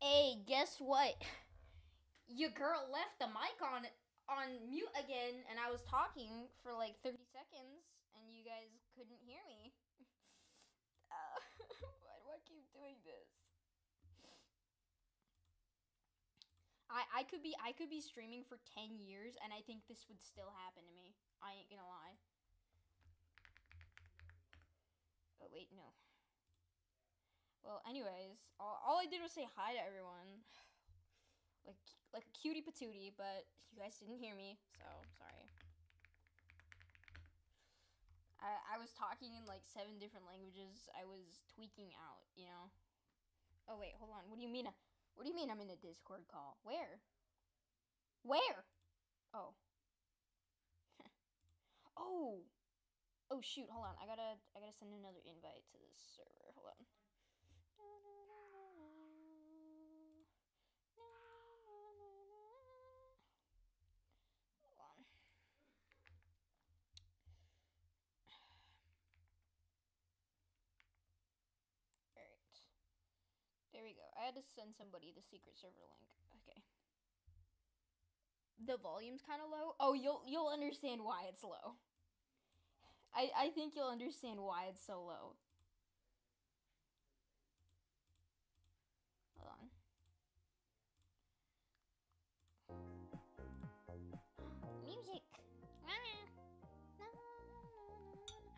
Hey, guess what? Your girl left the mic on mute again, and I was talking for like 30 seconds, and you guys couldn't hear me. Why do I keep doing this? I could be streaming for 10 years, and I think this would still happen to me. I ain't gonna lie. Oh wait, no. Well, anyways, all I did was say hi to everyone. Like a cutie patootie, but you guys didn't hear me, so sorry. I was talking in like 7 different languages. I was tweaking out, you know. Oh wait, hold on. What do you mean? What do you mean I'm in a Discord call? Where? Where? Oh. Oh. Oh shoot, hold on. I gotta send another invite to this server. Hold on. Hold on. Alright. There we go. I had to send somebody the secret server link. Okay. The volume's kind of low. Oh, you'll understand why it's low. I think you'll understand why it's so low. Hold on. Music.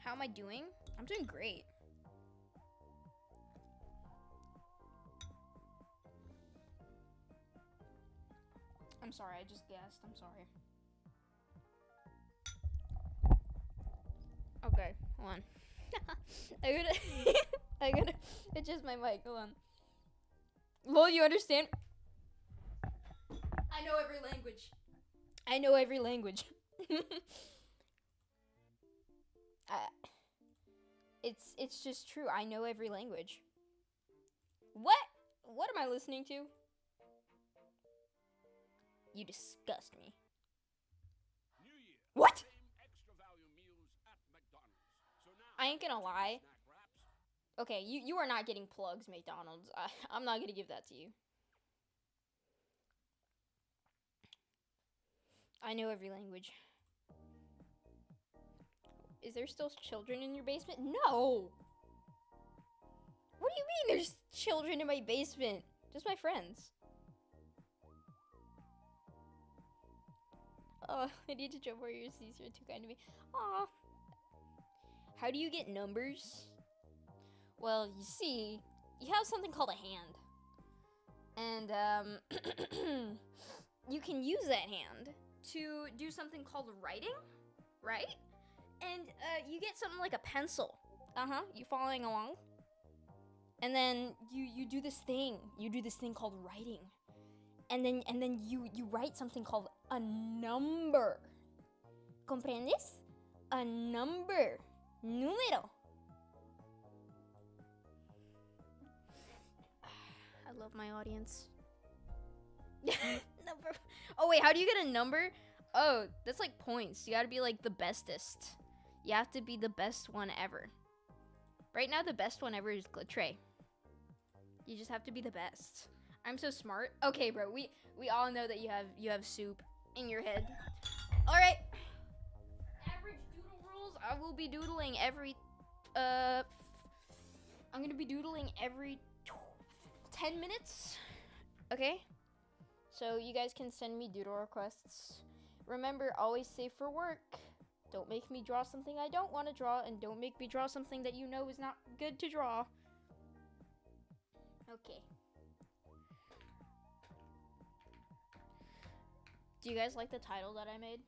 How am I doing? I'm doing great. I'm sorry, I just guessed. I'm sorry. Okay, hold on. I gotta adjust my mic. Hold on. Lol, you understand? I know every language. I know every language. It's just true. I know every language. What? What am I listening to? You disgust me. New Year. What? Extra value meals at McDonald's. So now, I ain't gonna lie. snack wraps. Okay, you are not getting plugs, McDonald's. I'm not gonna give that to you. I know every language. Is there still children in your basement? No! What do you mean there's children in my basement? Just my friends. Oh, I need to jump warriors. These are too kind to me. Aw. How do you get numbers? Well, you see, you have something called a hand. And, you can use that hand to do something called writing, right? And, you get something like a pencil. You following along? And then you do this thing. You do this thing called writing. And then you write something called a number. ¿Comprendes? A number. Número. I love my audience. Number. Oh wait, how do you get a number? Oh, that's like points. You gotta be like the bestest. You have to be the best one ever. Right now, the best one ever is Glitray. You just have to be the best. I'm so smart. Okay, bro. We all know that you have soup in your head. All right. Average doodle rules. I will be doodling every. I'm gonna be doodling every 10 minutes. Okay. So you guys can send me doodle requests. Remember, always save for work. Don't make me draw something I don't want to draw, and don't make me draw something that you know is not good to draw. Okay. Do you guys like the title that I made?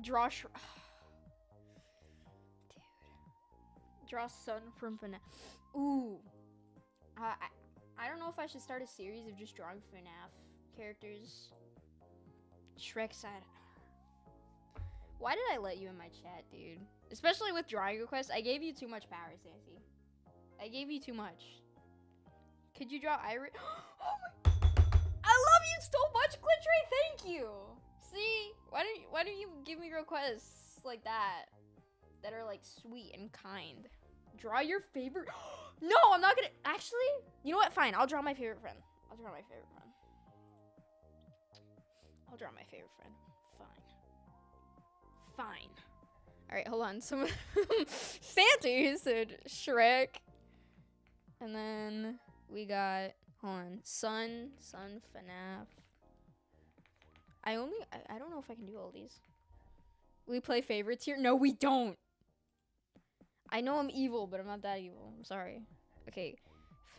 Dude. Draw sun from FNAF. Ooh. I don't know if I should start a series of just drawing FNAF characters. Shrek side. Why did I let you in my chat, dude? Especially with drawing requests. I gave you too much power, Sassy. I gave you too much. Could you draw Iris? Oh my! I love you so much, Glitchray. Thank you. See, why don't you give me requests like that are like sweet and kind? Draw your favorite. No, I'm not gonna. Actually, you know what? Fine, I'll draw my favorite friend. I'll draw my favorite friend. I'll draw my favorite friend. Fine. All right, hold on. Someone Santa said Shrek, and then we got hold on Sun FNAF. I don't know if I can do all these. We play favorites here. No, we don't. I know I'm evil, but I'm not that evil. I'm sorry. Okay,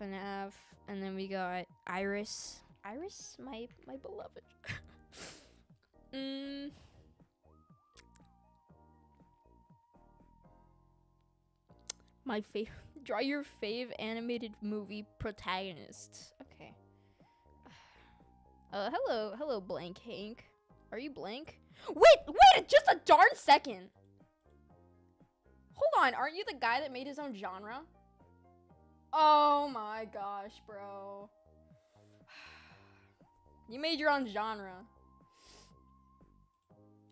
FNAF, and then we got Iris. Iris, my beloved. My favorite. Draw your fave animated movie protagonist. Okay. Hello, Blank Hank. Are you blank? Wait, just a darn second. Hold on, aren't you the guy that made his own genre? Oh my gosh, bro. You made your own genre.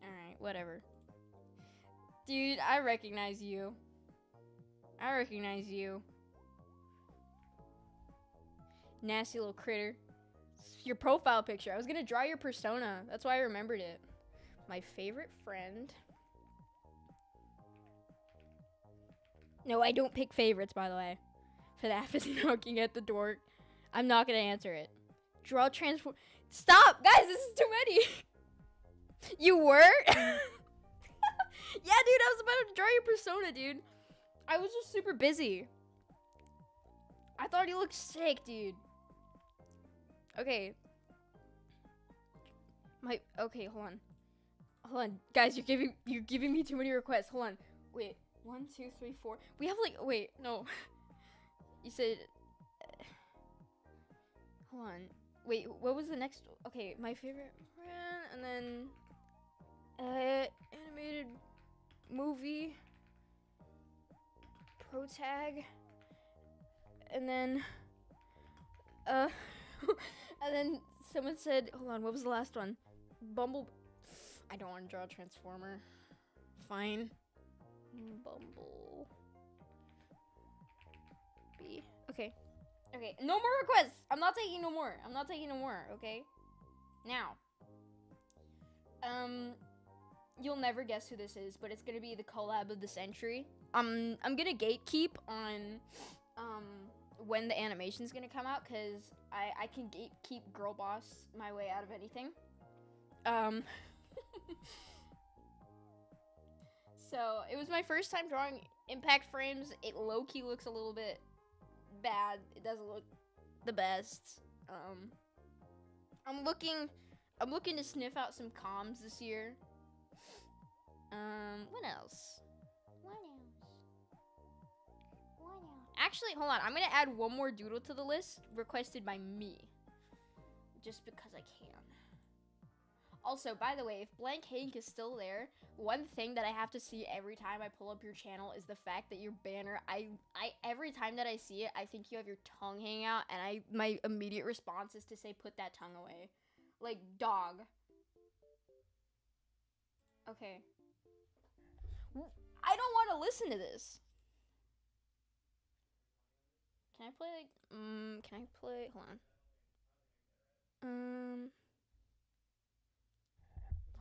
Alright, whatever. Dude, I recognize you. Nasty little critter. It's your profile picture. I was gonna draw your persona. That's why I remembered it. My favorite friend. No, I don't pick favorites, by the way. FNAF is knocking at the door. I'm not gonna answer it. Draw transform. Stop! Guys, this is too many! You were? Yeah, dude, I was about to draw your persona, dude. I was just super busy. I thought he looked sick, dude. Okay. Okay, hold on. Guys, you're giving me too many requests. Hold on. Wait. 1, 2, 3, 4. We have like wait, no. You said hold on. Wait, what was the next? Okay, my favorite friend, and then animated movie protag, and then and then someone said, hold on, what was the last one? Bumble. I don't want to draw a transformer. Fine. Bumble. B. Okay. No more requests. I'm not taking no more. Okay. Now. You'll never guess who this is, but it's gonna be the collab of the century. I'm gonna gatekeep on when the animation's gonna come out, cause I can gatekeep girl boss my way out of anything. So it was my first time drawing impact frames. It low-key looks a little bit bad. It doesn't look the best. I'm looking to sniff out some comms this year. What else? Actually, hold on. I'm gonna add one more doodle to the list requested by me, just because I can. Also, by the way, if Blank Hank is still there, one thing that I have to see every time I pull up your channel is the fact that your banner, I every time that I see it, I think you have your tongue hanging out, and my immediate response is to say, put that tongue away. Like, dog. Okay. I don't want to listen to this. Can I play, like, hold on.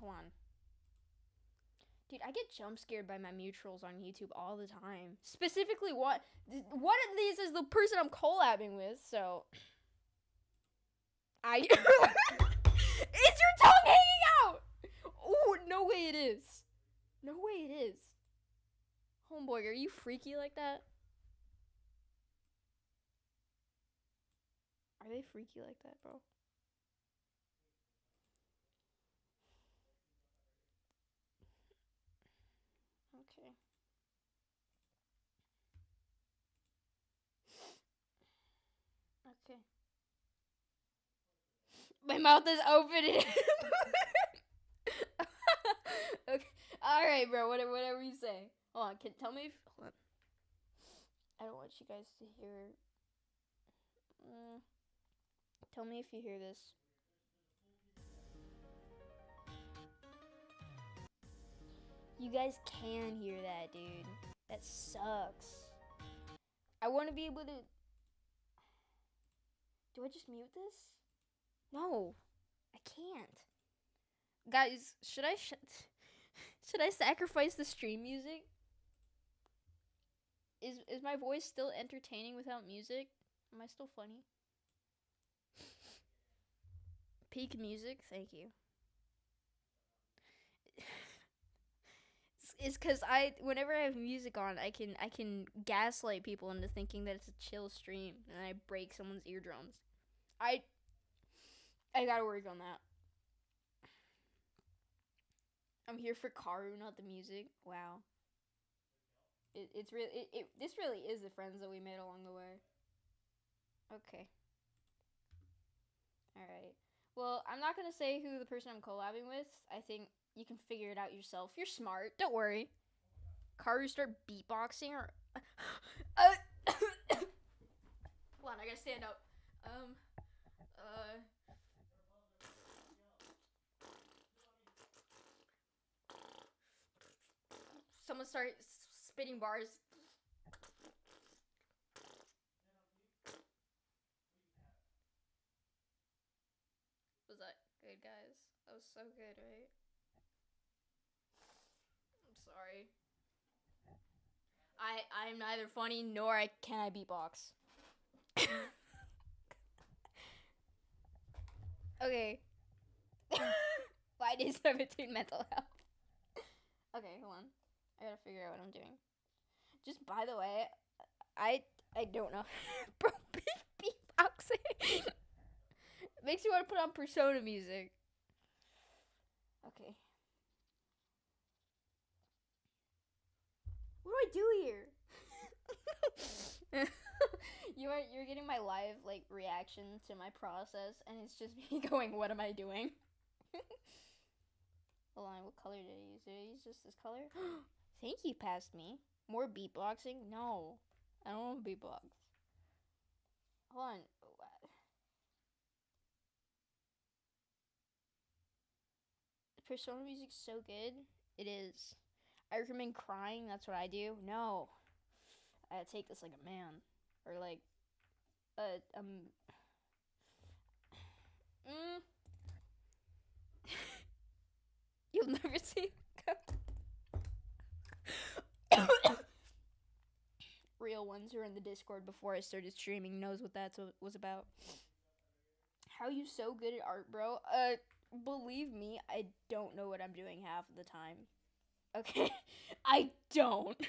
Hold on. Dude, I get jump scared by my mutuals on YouTube all the time. Specifically, one of these is the person I'm collabing with, so. Is your tongue hanging out? Oh, no way it is. Homeboy, are you freaky like that? Are they freaky like that, bro? Okay. Okay. My mouth is open. Okay. All right, bro. Whatever you say. Hold on. Tell me if. Hold on. I don't want you guys to hear Tell me if you hear this. You guys can hear that, dude. That sucks. I want to be able to... Do I just mute this? No, I can't. Guys, should I sacrifice the stream music? Is my voice still entertaining without music? Am I still funny? Peak music, thank you. It's because whenever I have music on, I can gaslight people into thinking that it's a chill stream, and I break someone's eardrums. I gotta work on that. I'm here for Karu, not the music. Wow. It's really this really is the friends that we made along the way. Okay. All right. Well, I'm not gonna say who the person I'm collabing with. I think you can figure it out yourself. You're smart. Don't worry. Karu start beatboxing or. Hold on, I gotta stand up. Someone start spitting bars. Was that good, guys? That was so good, right? I'm sorry. I'm neither funny nor can I beatbox. Okay. 5 days 17 mental health. Okay, hold on. I gotta figure out what I'm doing. Just by the way, I don't know. Bro, beatboxing makes you want to put on Persona music. Okay. What do I do here? You're getting my live like reaction to my process, and it's just me going, "What am I doing?" Hold on, what color did I use? Did I use just this color? Thank you, passed me. More beatboxing? No, I don't want beatbox. Hold on. Persona music's so good. It is. I recommend crying. That's what I do. No, I take this like a man, or like You'll never see. Real ones who are in the Discord before I started streaming knows what that was about. How you so good at art, bro? Believe me, I don't know what I'm doing half of the time. Okay, I don't.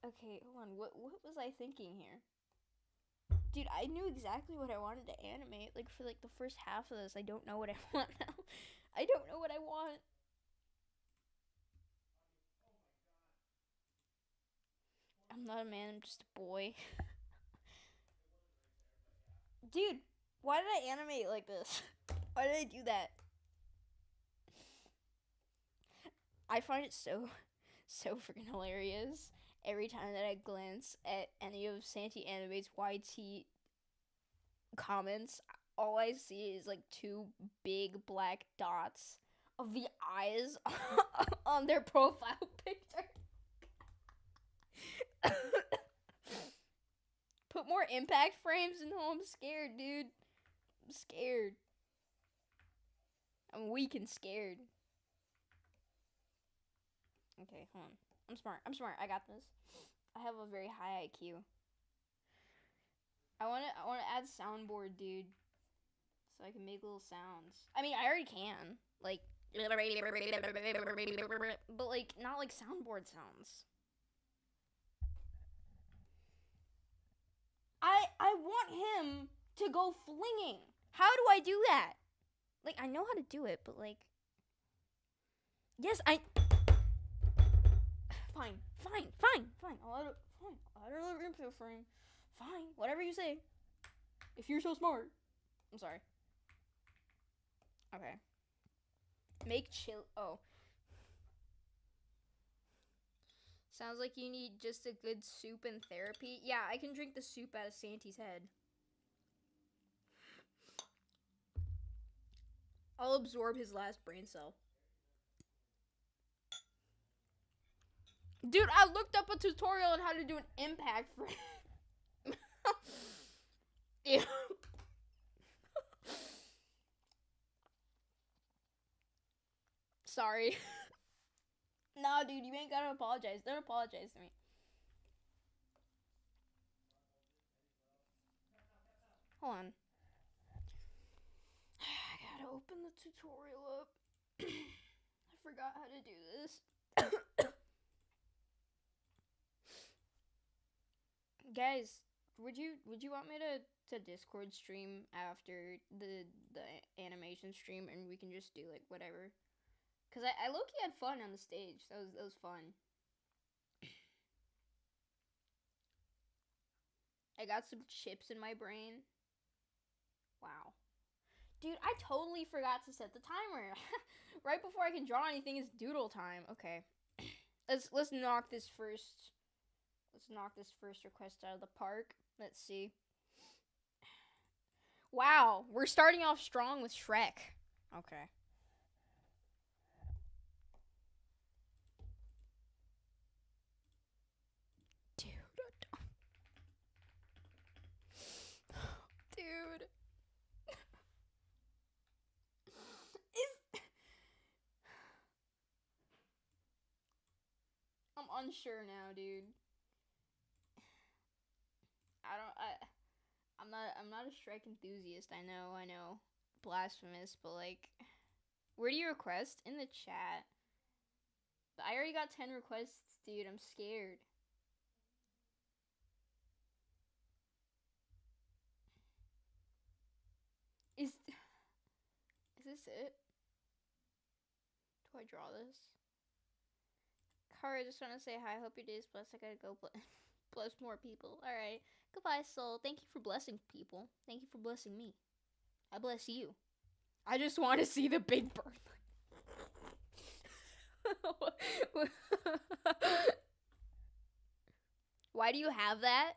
Okay, hold on. What was I thinking here? Dude, I knew exactly what I wanted to animate. Like for like the first half of this, I don't know what I want now. I don't know what I want. I'm not a man, I'm just a boy. Dude, why did I animate like this? Why did I do that? I find it so freaking hilarious every time that I glance at any of Santi Animate's YT comments. All I see is like 2 big black dots of the eyes on their profile picture. Put more impact frames? No, I'm scared, dude. I'm scared. I'm weak and scared. Okay, hold on. I'm smart. I got this. I have a very high IQ. I wanna add soundboard, dude. So I can make little sounds. I mean, I already can. Like, but like not like soundboard sounds. I want him to go flinging. How do I do that? Like, I know how to do it, but like, yes, I. Fine. I don't know input frame. Fine, whatever you say. If you're so smart. I'm sorry. Okay. Make chill. Oh. Sounds like you need just a good soup and therapy. Yeah, I can drink the soup out of Santi's head. I'll absorb his last brain cell. Dude, I looked up a tutorial on how to do an impact frame. Ew. Sorry. Nah, dude, you ain't gotta apologize. Don't apologize to me. Hold on. I gotta open the tutorial up. I forgot how to do this. Guys, would you want me to Discord stream after the animation stream, and we can just do like whatever? Cause I low-key had fun on the stage. That was fun. I got some chips in my brain. Wow. Dude, I totally forgot to set the timer. Right before I can draw anything is doodle time. Okay. Let's knock this first. Let's knock this first request out of the park. Let's see. Wow, we're starting off strong with Shrek. Okay. Dude. Dude. I'm unsure now, dude. I'm not a Shrek enthusiast. I know. Blasphemous, but like, where do you request? In the chat. But I already got 10 requests, dude. I'm scared. Is this it? Do I draw this? Kara, I just want to say hi. Hope your day is blessed. I gotta go bless more people. Alright. Goodbye, soul. Thank you for blessing people. Thank you for blessing me. I bless you. I just want to see the big bird. Why do you have that?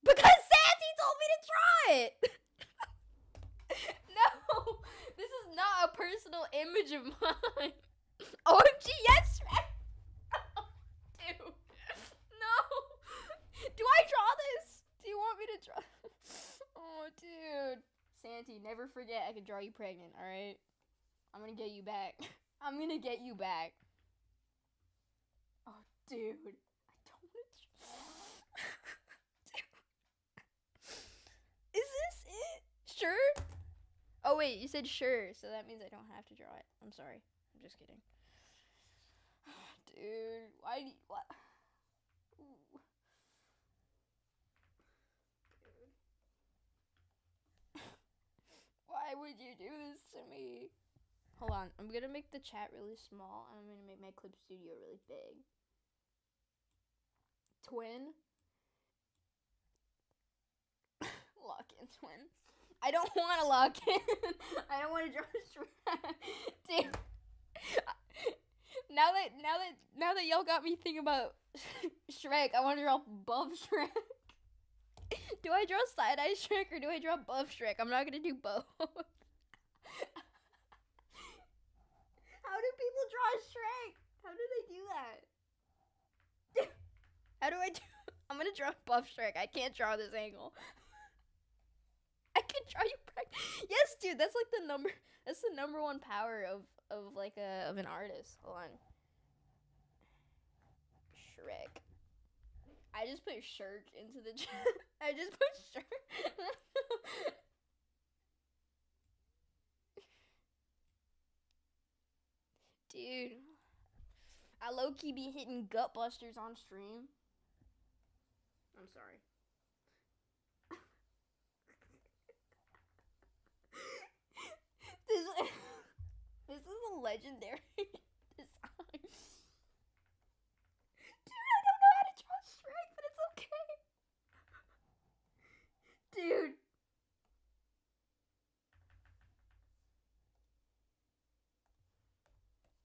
Because Santi told me to draw it! No! This is not a personal image of mine. OMG, yes, Shrek! Dude. No! Do I draw this? Do you want me to draw? Oh, dude. Santi, never forget I can draw you pregnant, alright? I'm gonna get you back. I'm gonna get you back. Oh, dude. I don't want to. Is this it? Sure? Oh, wait, you said sure, so that means I don't have to draw it. I'm sorry. I'm just kidding. Dude, why do you. What? Ooh. Dude. Why would you do this to me? Hold on, I'm gonna make the chat really small, and I'm gonna make my clip studio really big. Twin? Lock in twin. I don't want to lock in. I don't want to draw Shrek. Dude. Now that y'all got me thinking about Shrek, I want to draw above Shrek. Do I draw side-eye Shrek or do I draw above Shrek? I'm not gonna do both. How do people draw Shrek? How do they do that? How do I do? I'm gonna draw above Shrek. I can't draw this angle. I can draw you Yes, dude. That's like the number. That's the number one power of like of an artist. Hold on. Shrek. I just put shirk into the chat. I just put shirk. Dude. I low-key be hitting gut busters on stream. I'm sorry. This is a legendary design. Dude, I don't know how to draw Shrek, but it's okay. Dude.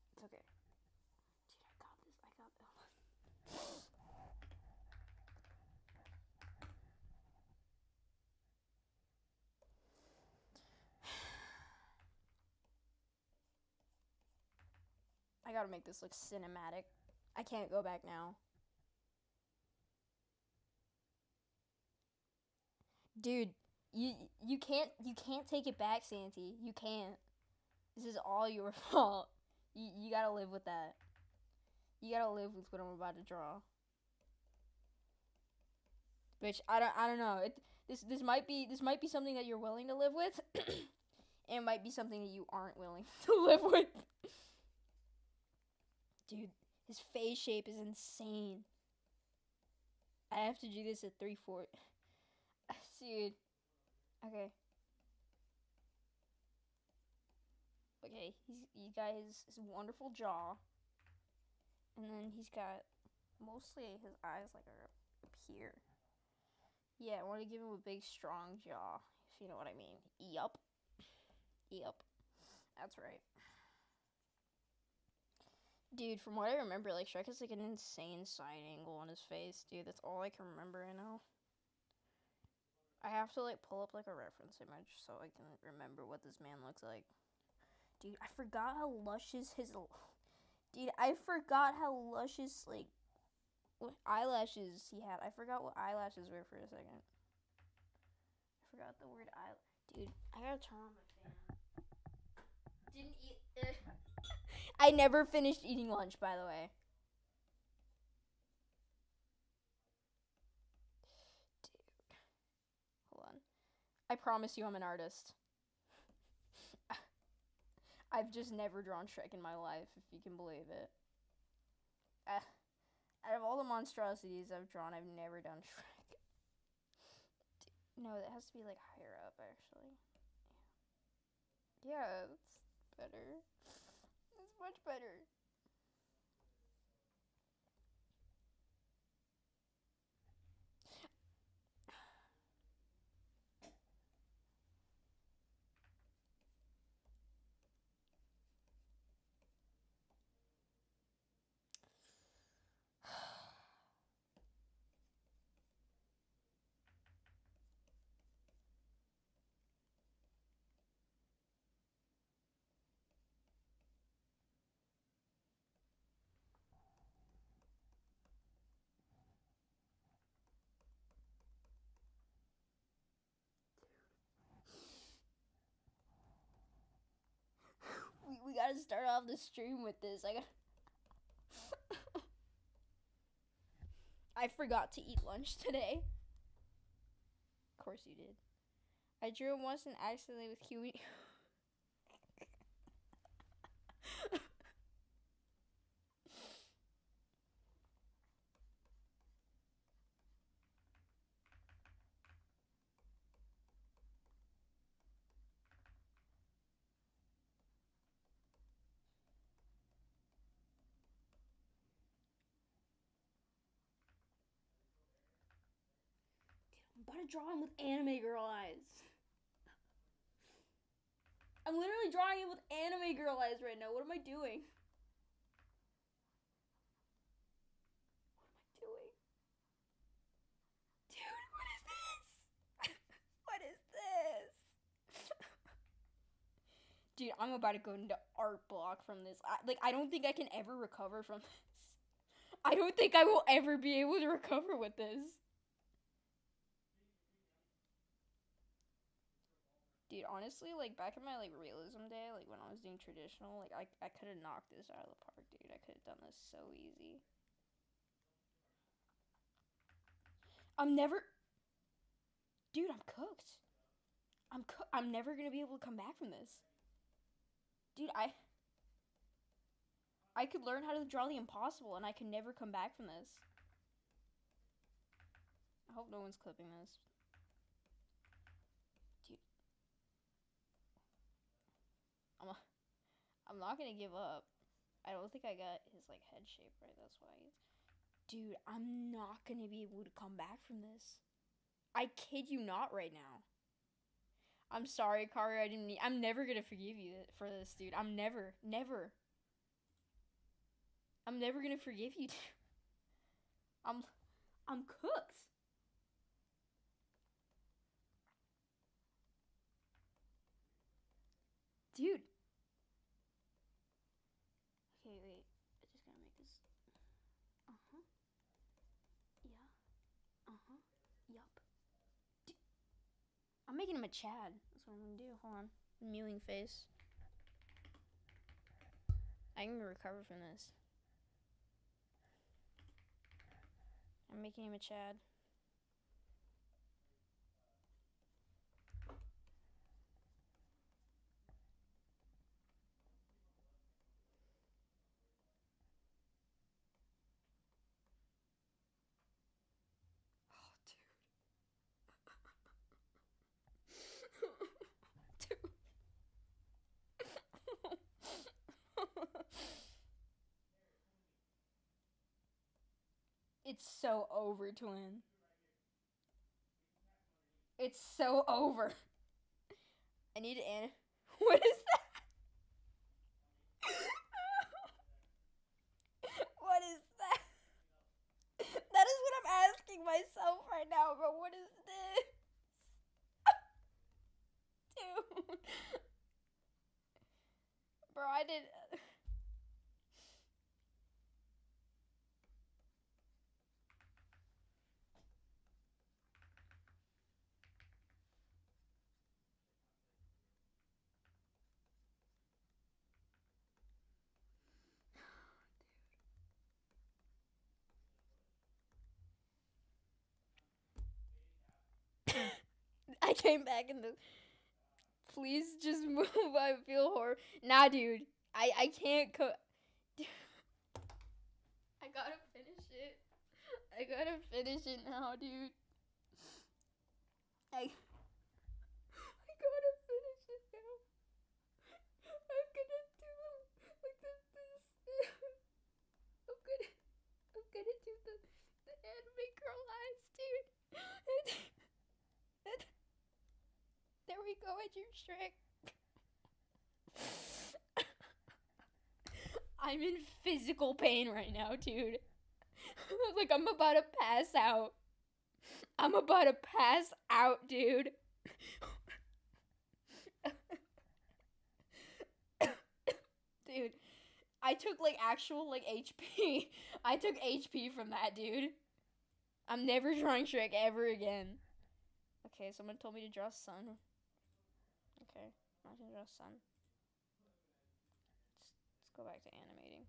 It's okay. Dude, I got this. I got this. I gotta make this look cinematic. I can't go back now. Dude, you can't take it back, Santi. You can't. This is all your fault. You gotta live with that. You gotta live with what I'm about to draw. Which I don't know. This might be something that you're willing to live with, and it might be something that you aren't willing to live with. Dude, his face shape is insane. I have to do this at 3/4. Dude. Okay. Okay, he's got his wonderful jaw. And then he's got mostly his eyes like are up here. Yeah, I want to give him a big strong jaw, if you know what I mean. Yup. Yup. That's right. Dude, from what I remember, like Shrek has like an insane side angle on his face, dude. That's all I can remember right now. I have to like pull up like a reference image so I can remember what this man looks like. Dude, I forgot how luscious his... Dude, I forgot how luscious, like, what eyelashes he had. I forgot what eyelashes were for a second. I forgot the word eye... Dude, I gotta turn on my fan. Didn't eat... I never finished eating lunch, by the way. Dude. Hold on. I promise you I'm an artist. I've just never drawn Shrek in my life, if you can believe it. Out of all the monstrosities I've drawn, I've never done Shrek. No, that has to be like higher up, actually. Yeah, that's better. That's much better. We gotta start off the stream with this. I forgot to eat lunch today. Of course you did. I drew him once and accidentally with Huey. I'm about to draw him with anime girl eyes. I'm literally drawing him with anime girl eyes right now. What am I doing? What am I doing? Dude, what is this? What is this? Dude, I'm about to go into art block from this. I don't think I can ever recover from this. I don't think I will ever be able to recover with this. Dude, honestly, like, back in my, like, realism day, like, when I was doing traditional, like, I could have knocked this out of the park, dude. I could have done this so easy. I'm never... Dude, I'm cooked. I'm never gonna be able to come back from this. Dude, I could learn how to draw the impossible, and I can never come back from this. I hope no one's clipping this. Dude. I'm not gonna give up. I don't think I got his, like, head shape right, that's why. Dude, I'm not gonna be able to come back from this. I kid you not right now. I'm sorry, Kari, I'm never gonna forgive you for this, dude. I'm never gonna forgive you, dude. I'm cooked. Dude. Okay, wait. eyes. Uh-huh. Yeah. Uh-huh. Yup. I'm making him a Chad. That's what I'm gonna do. Hold on. Mewing face. I can recover from this. I'm making him a Chad. It's so over, twin. It's so over. I need to What is that? What is that? That is what I'm asking myself right now, but what is this? Dude. Bro, I did. I came back in the. Please just move. I feel horror. Nah, dude. I can't I gotta finish it. I gotta finish it now, dude. I gotta finish it now. I'm gonna do like this. I'm gonna do the anime girl eyes, dude. There we go, at your Shrek. I'm in physical pain right now, dude. Like, I'm about to pass out. I'm about to pass out, dude. Dude, I took like actual like HP. I took HP from that, dude. I'm never drawing Shrek ever again. Okay, someone told me to draw sun. Okay, I'm not gonna draw sun. Let's go back to animating.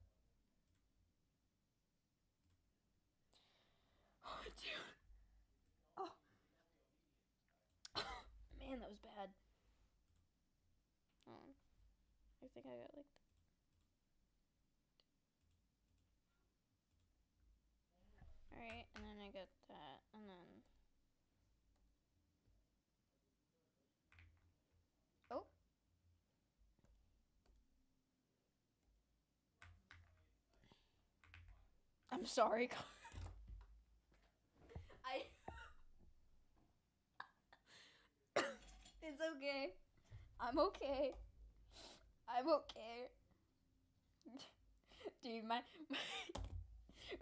Oh, dude. Oh. Man, that was bad. I think I got like. Alright, and then I got that, and then. Oh. I'm sorry. It's okay. I'm okay. I'm okay. Dude, my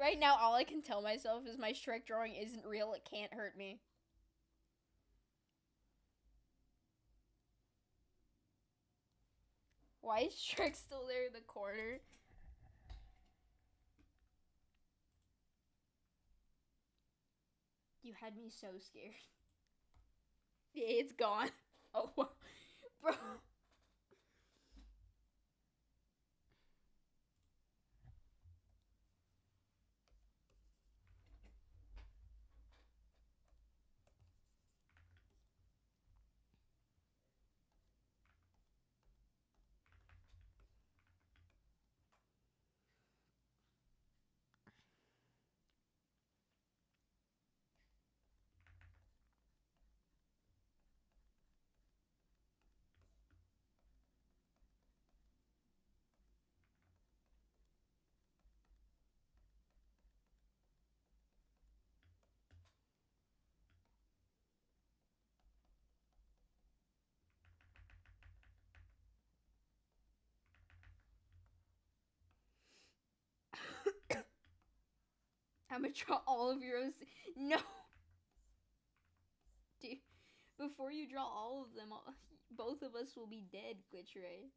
right now all I can tell myself is my Shrek drawing isn't real. It can't hurt me. Why is Shrek still there in the corner? You had me so scared. Yeah, it's gone. Oh, bro. I'm gonna draw all of your No. Dude, before you draw all of them, both of us will be dead, Glitch Ray.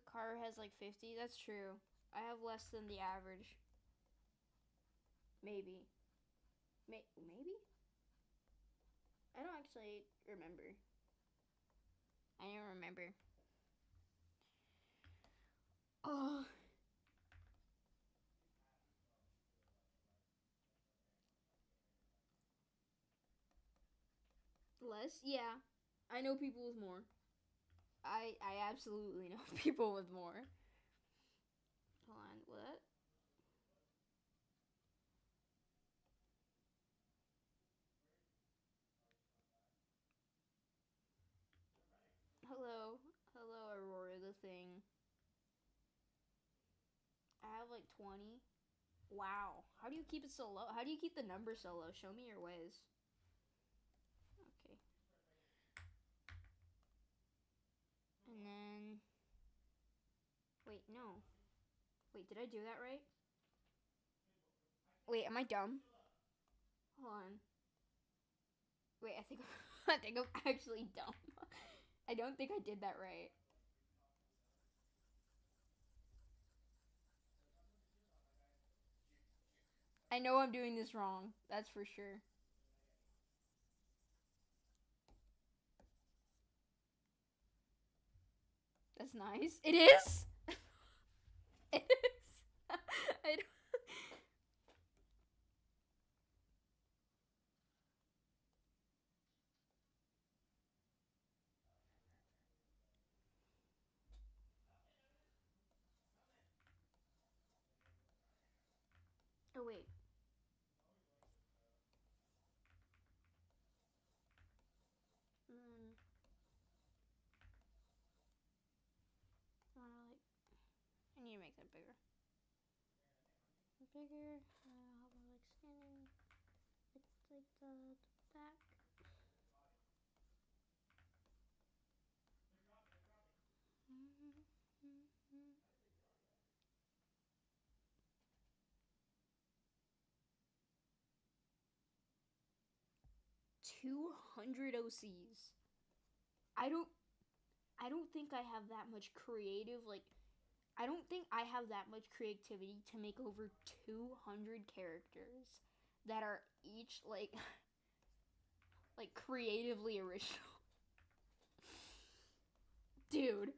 car has like 50. That's true. I have less than the average. Maybe. Maybe? I don't actually remember. I don't remember. Oh. Less? Yeah. I know people with more. I absolutely know people with more. Hold on, what? Hello. Hello, Aurora the thing. I have like 20. Wow. How do you keep it so low? How do you keep the number so low? Show me your ways. Okay. And then... Wait, no. Wait, did I do that right? Wait, am I dumb? Hold on. Wait, I think I think I'm actually dumb. I don't think I did that right. I know I'm doing this wrong. That's for sure. That's nice. It is? It is. I don't... Oh, wait. Mm, I need to make that bigger. Bigger. How about like scanning? Like the back. 200 OCs. I don't I don't think I have that much creative I don't think I have that much creativity to make over 200 characters that are each like creatively original. Dude.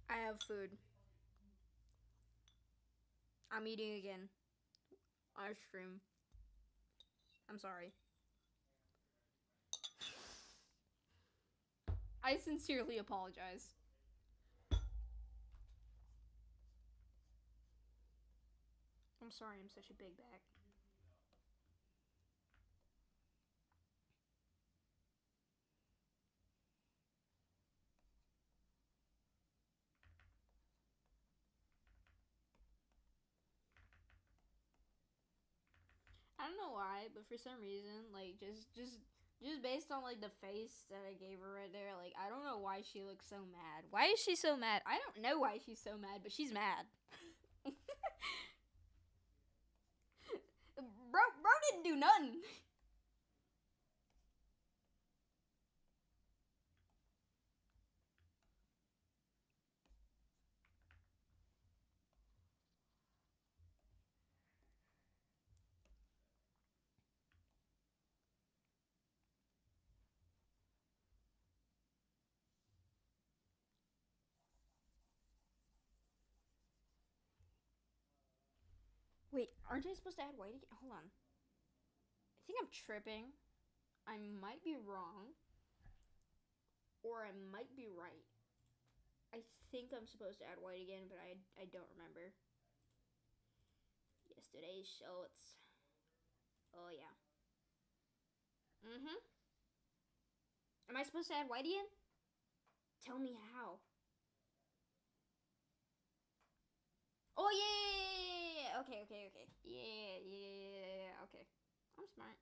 I have food. I'm eating again. On stream. I'm sorry. I sincerely apologize. I'm sorry I'm such a big bag. I don't know why, but for some reason, like just based on like the face that I gave her right there, like I don't know why she looks so mad. Why is she so mad? I don't know why she's so mad, but she's mad. bro didn't do nothing. Wait, aren't I supposed to add white again? Hold on. I think I'm tripping. I might be wrong. Or I might be right. I think I'm supposed to add white again, but I don't remember. Yesterday's shorts. Oh, yeah. Mm-hmm. Am I supposed to add white again? Tell me how. Oh, yeah. Okay. Yeah. Okay. I'm smart.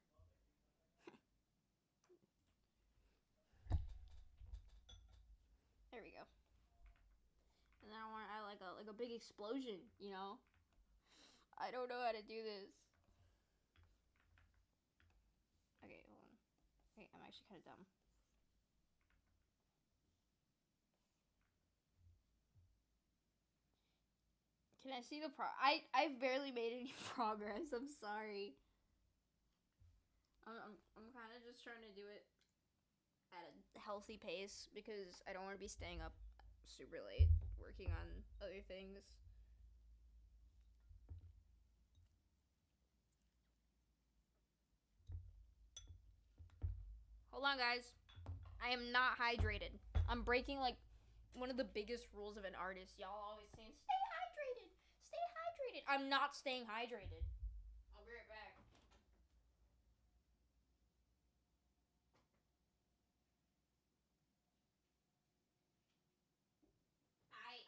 There we go. And then I want to add like a big explosion, you know? I don't know how to do this. Okay, hold on. Okay, I'm actually kind of dumb. Can I see the I've barely made any progress. I'm sorry. I'm kind of just trying to do it at a healthy pace because I don't want to be staying up super late working on other things. Hold on, guys. I am not hydrated. I'm breaking like one of the biggest rules of an artist. Y'all always saying, "Stay hydrated. Stay hydrated." I'm not staying hydrated. I'll be right back.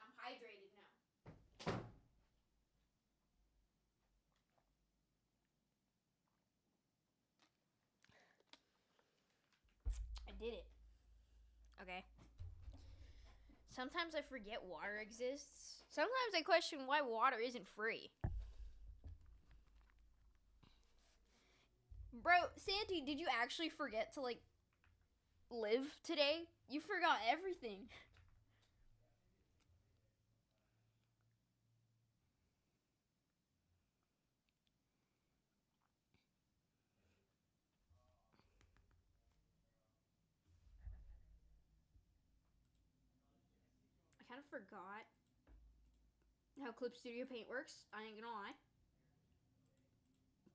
I'm hydrated now. I did it. Okay. Sometimes I forget water exists. Sometimes I question why water isn't free. Bro, Santi, did you actually forget to like live today? You forgot everything. I kind of forgot how Clip Studio Paint works. I ain't gonna lie.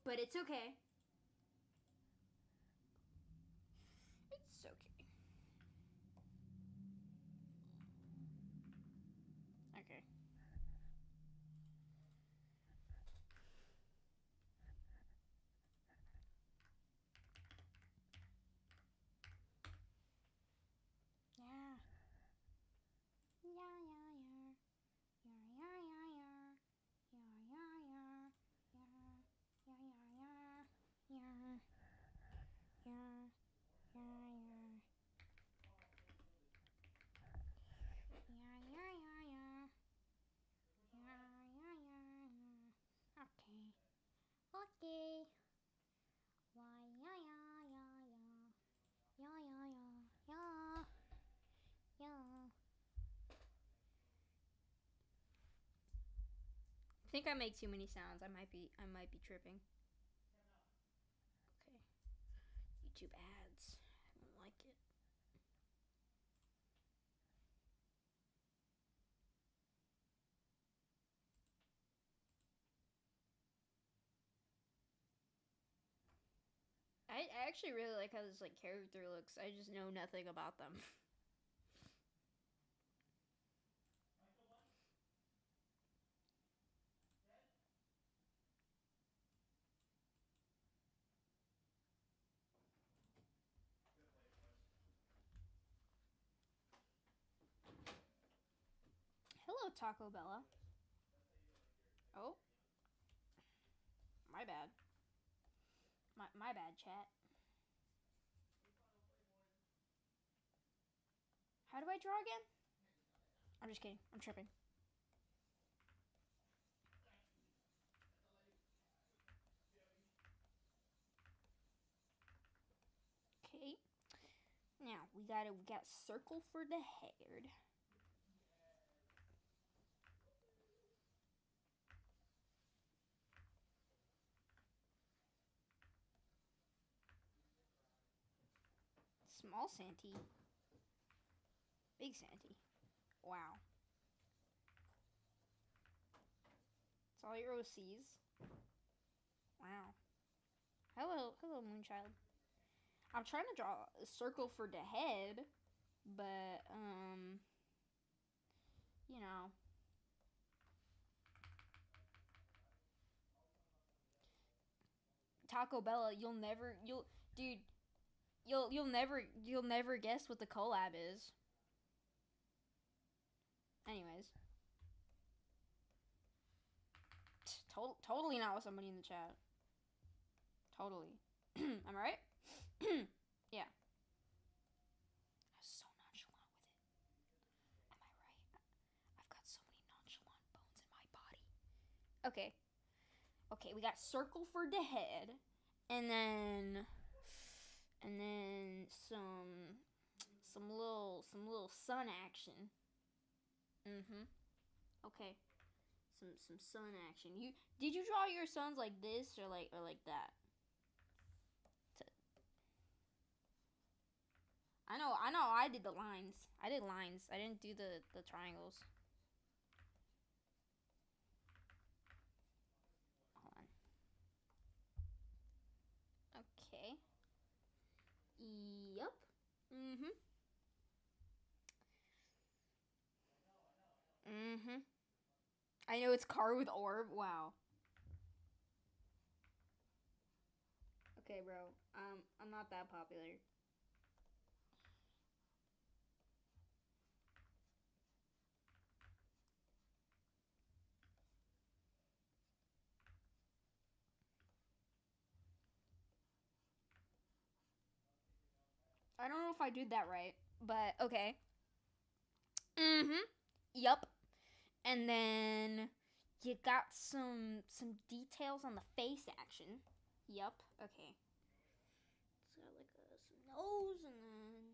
But it's okay. It's okay. Okay. Yeah. Okay. Why, yeah. I think I make too many sounds. I might be tripping. Okay. YouTube ads. I don't like it. I actually really like how this like character looks. I just know nothing about them. Hello, Taco Bella. Oh, my bad. My bad, chat. How do I draw again? I'm just kidding. I'm tripping. Okay. Now we got circle for the head. Small Santy. Big Santy. Wow. It's all your OCs. Wow. Hello, Moonchild. I'm trying to draw a circle for the head, but you know, Taco Bella, dude, you'll never guess what the collab is. Anyways, totally not with somebody in the chat. Totally. Am I right? Yeah. I was so nonchalant with it. Am I right? I've got so many nonchalant bones in my body. Okay. Okay, we got circle for the head, and then some little sun action. Okay. Some sun action. Did you draw your suns like this or like that? I know I did the lines. I did lines. I didn't do the triangles. Hold on. Okay. Yup. I know it's car with orb. Wow. Okay, bro. I'm not that popular. I don't know if I did that right, but okay. Yup. And then you got some details on the face action. Yup. Okay. It's got like some nose, and then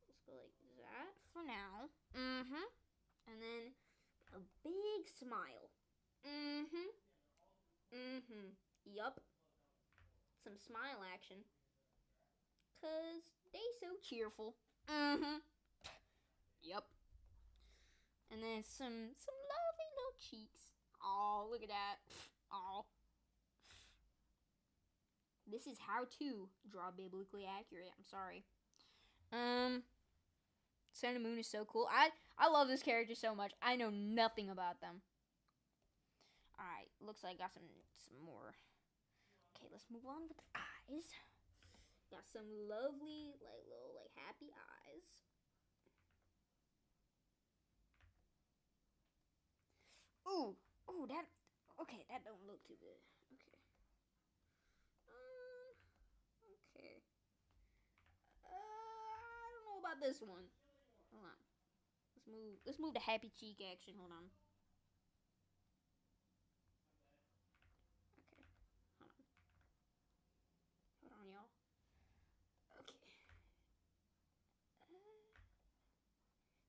let's go like that for now. And then a big smile. Yup. Some smile action. Cause they so cheerful. Yup. And then some lovely little cheeks. Oh, look at that. Oh. This is how to draw biblically accurate. I'm sorry. Sun and Moon is so cool. I love this character so much. I know nothing about them. Alright, looks like I got some more. Okay, let's move on with the eyes. Got some lovely, like, little, like, happy eyes. Ooh, that, okay, that don't look too good. Okay. Okay. I don't know about this one. Hold on. Let's move the happy cheek action. Hold on. Okay. Hold on, y'all. Okay.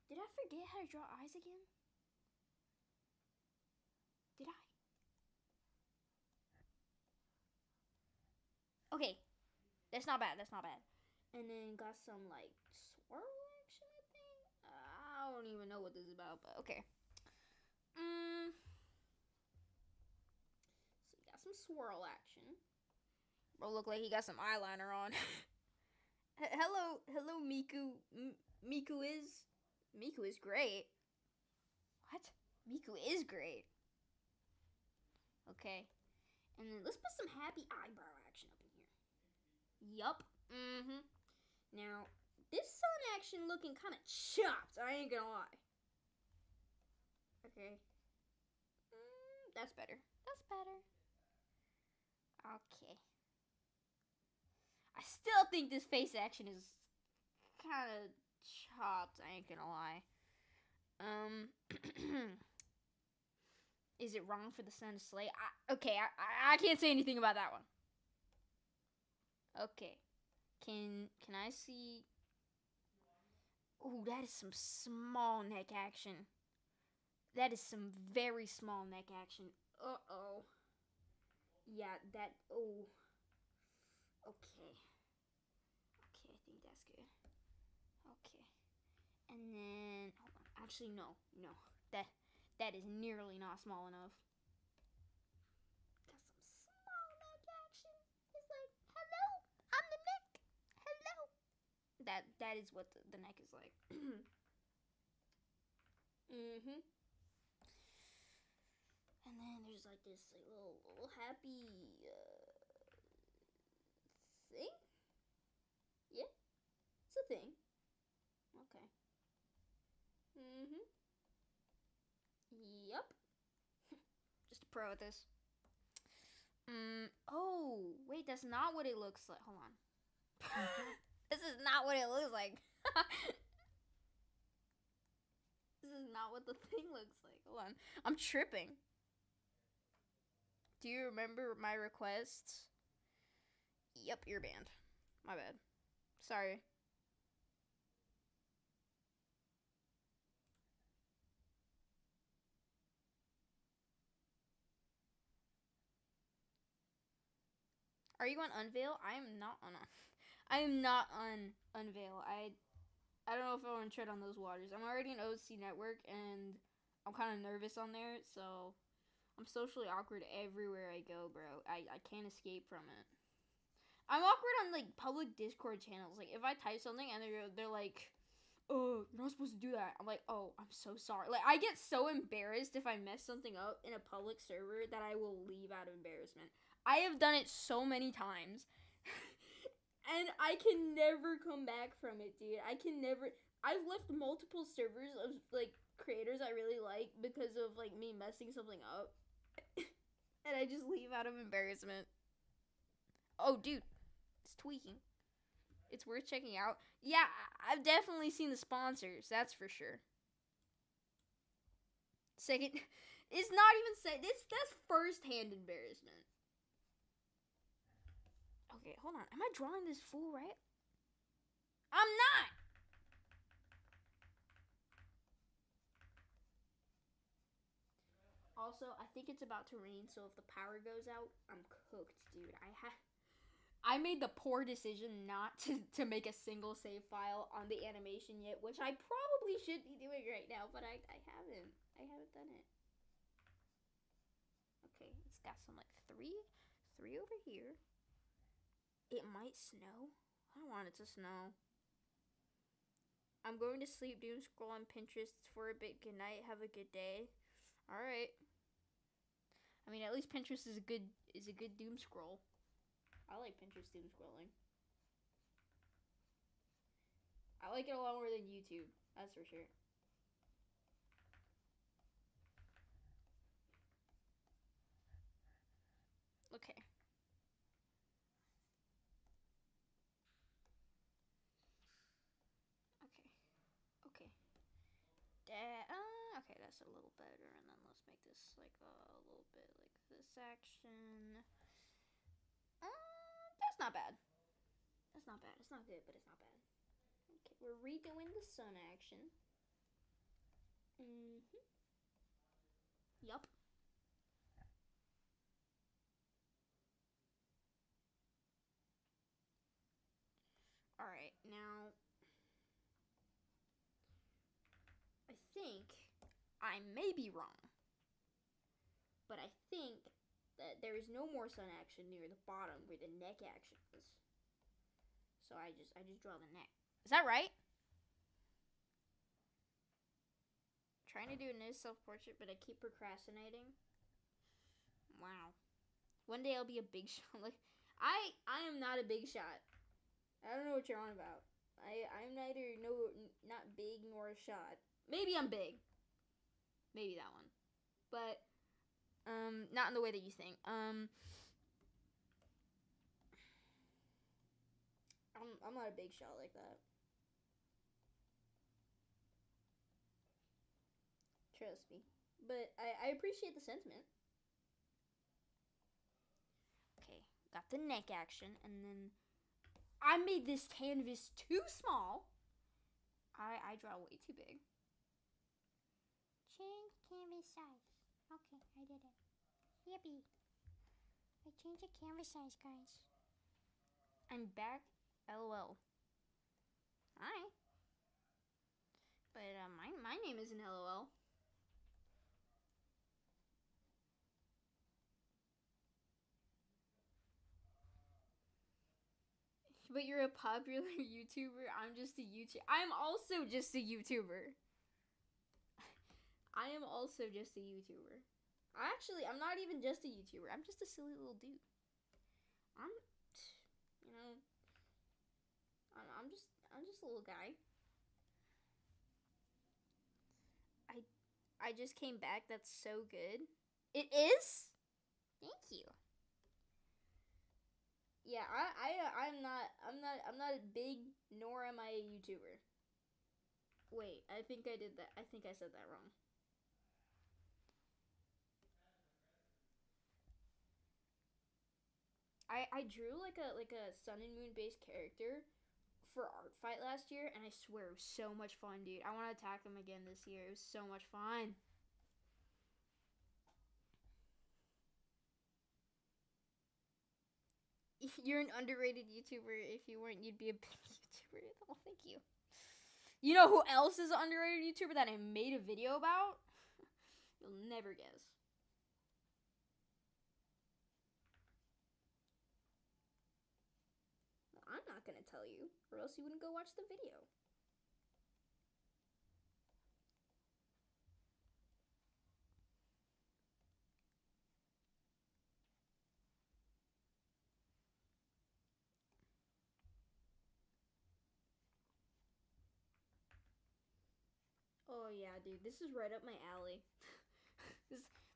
Did I forget how to draw eyes again? Did I? Okay. That's not bad. That's not bad. And then got some like swirl action, I think. I don't even know what this is about, but okay. So you got some swirl action. Bro, look like he got some eyeliner on. Hello, Miku. Miku is great. What? Miku is great. Okay. And then let's put some happy eyebrow action up in here. Yup. Now, this sun action looking kind of chopped. I ain't gonna lie. Okay. That's better. That's better. Okay. I still think this face action is kind of chopped. I ain't gonna lie. Is it wrong for the sun to slay? I can't say anything about that one. Okay. Can I see? Ooh, that is some small neck action. That is some very small neck action. Uh-oh. Yeah, that... Oh. Okay. Okay, I think that's good. Okay. And then... Hold on. Actually, no. That is nearly not small enough. that is what the neck is like. Mm-hmm. And then there's like this like, little happy thing. Yeah, it's a thing. Okay. Mm-hmm. Yup. Just a pro at this. Oh, wait, that's not what it looks like. Hold on. This is not what it looks like. This is not what the thing looks like. Hold on. I'm tripping. Do you remember my requests? Yep, you're banned. My bad. Sorry. Are you on Unveil? I am not on. I am not on Unveil. I don't know if I want to tread on those waters. I'm already in OC Network, and I'm kind of nervous on there, so I'm socially awkward everywhere I go, bro. I can't escape from it. I'm awkward on like public Discord channels. Like if I type something and they're like, "Oh, you're not supposed to do that." I'm like, "Oh, I'm so sorry." Like I get so embarrassed if I mess something up in a public server that I will leave out of embarrassment. I have done it so many times. And I can never come back from it, dude. I can never. I've left multiple servers of like creators I really like because of like me messing something up. And I just leave out of embarrassment. Oh, dude, it's tweaking. It's worth checking out. Yeah, I've definitely seen the sponsors. That's for sure. Second, it's not even that's first-hand embarrassment. Okay, hold on. Am I drawing this fool right? I'm not. Also, I think it's about to rain, so if the power goes out, I'm cooked, dude. I made the poor decision not to make a single save file on the animation yet, which I probably should be doing right now, but I haven't. I haven't done it. Okay, it's got some like three over here. It might snow. I don't want it to snow. I'm going to sleep, doom scroll on Pinterest for a bit. Good night. Have a good day. All right. I mean, at least Pinterest is a good doom scroll. I like Pinterest doom scrolling. I like it a lot more than YouTube. That's for sure. Okay. Okay. Okay. Okay, that's a little better. And then let's make this like a little bit like this action. That's not bad. That's not bad. It's not good, but it's not bad. Okay, we're redoing the sun action. Yup. Alright, now I think I may be wrong. But I think that there is no more sun action near the bottom where the neck action is. So I just draw the neck. Is that right? Trying to do a nice self-portrait, but I keep procrastinating. Wow. One day I'll be a big shot. Like I am not a big shot. I don't know what you're on about. I'm neither not big nor a shot. Maybe I'm big. Maybe that one. But not in the way that you think. I'm not a big shot like that. Trust me. But I appreciate the sentiment. Okay, got the neck action, and then I made this canvas too small. I draw way too big. Change canvas size. Okay, I did it. Yippee. I changed the canvas size, guys. I'm back. LOL. Hi. But my name isn't LOL. But you're a popular YouTuber. I'm just a YouTuber. I'm also just a YouTuber. I am also just a YouTuber. I'm not even just a YouTuber. I'm just a silly little dude. I'm, you know, I'm just a little guy. I just came back. That's so good. It is? Thank you. Yeah, I'm not a big, nor am I a YouTuber. Wait, I think I did that. I think I said that wrong. I drew like a sun and moon based character for art fight last year, and I swear it was so much fun, dude. I want to attack him again this year. It was so much fun. You're an underrated YouTuber. If you weren't, you'd be a big YouTuber. Oh, thank you. You know who else is an underrated YouTuber that I made a video about? You'll never guess. Well, I'm not gonna tell you, or else you wouldn't go watch the video. Oh yeah, dude, this is right up my alley.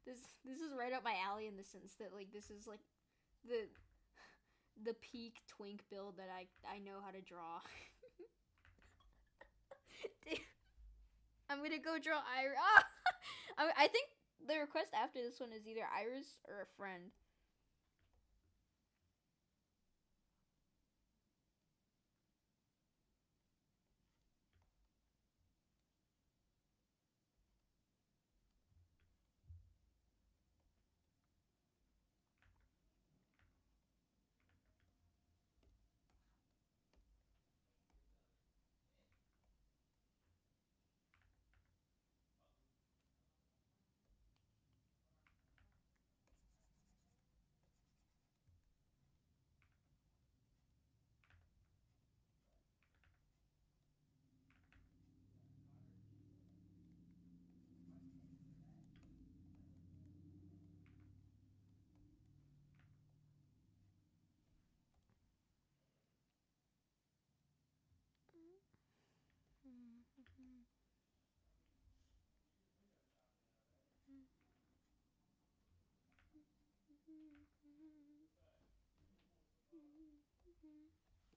this is right up my alley in the sense that like this is like the peak twink build that I know how to draw. Dude, I'm gonna go draw Iris. I think the request after this one is either Iris or a friend.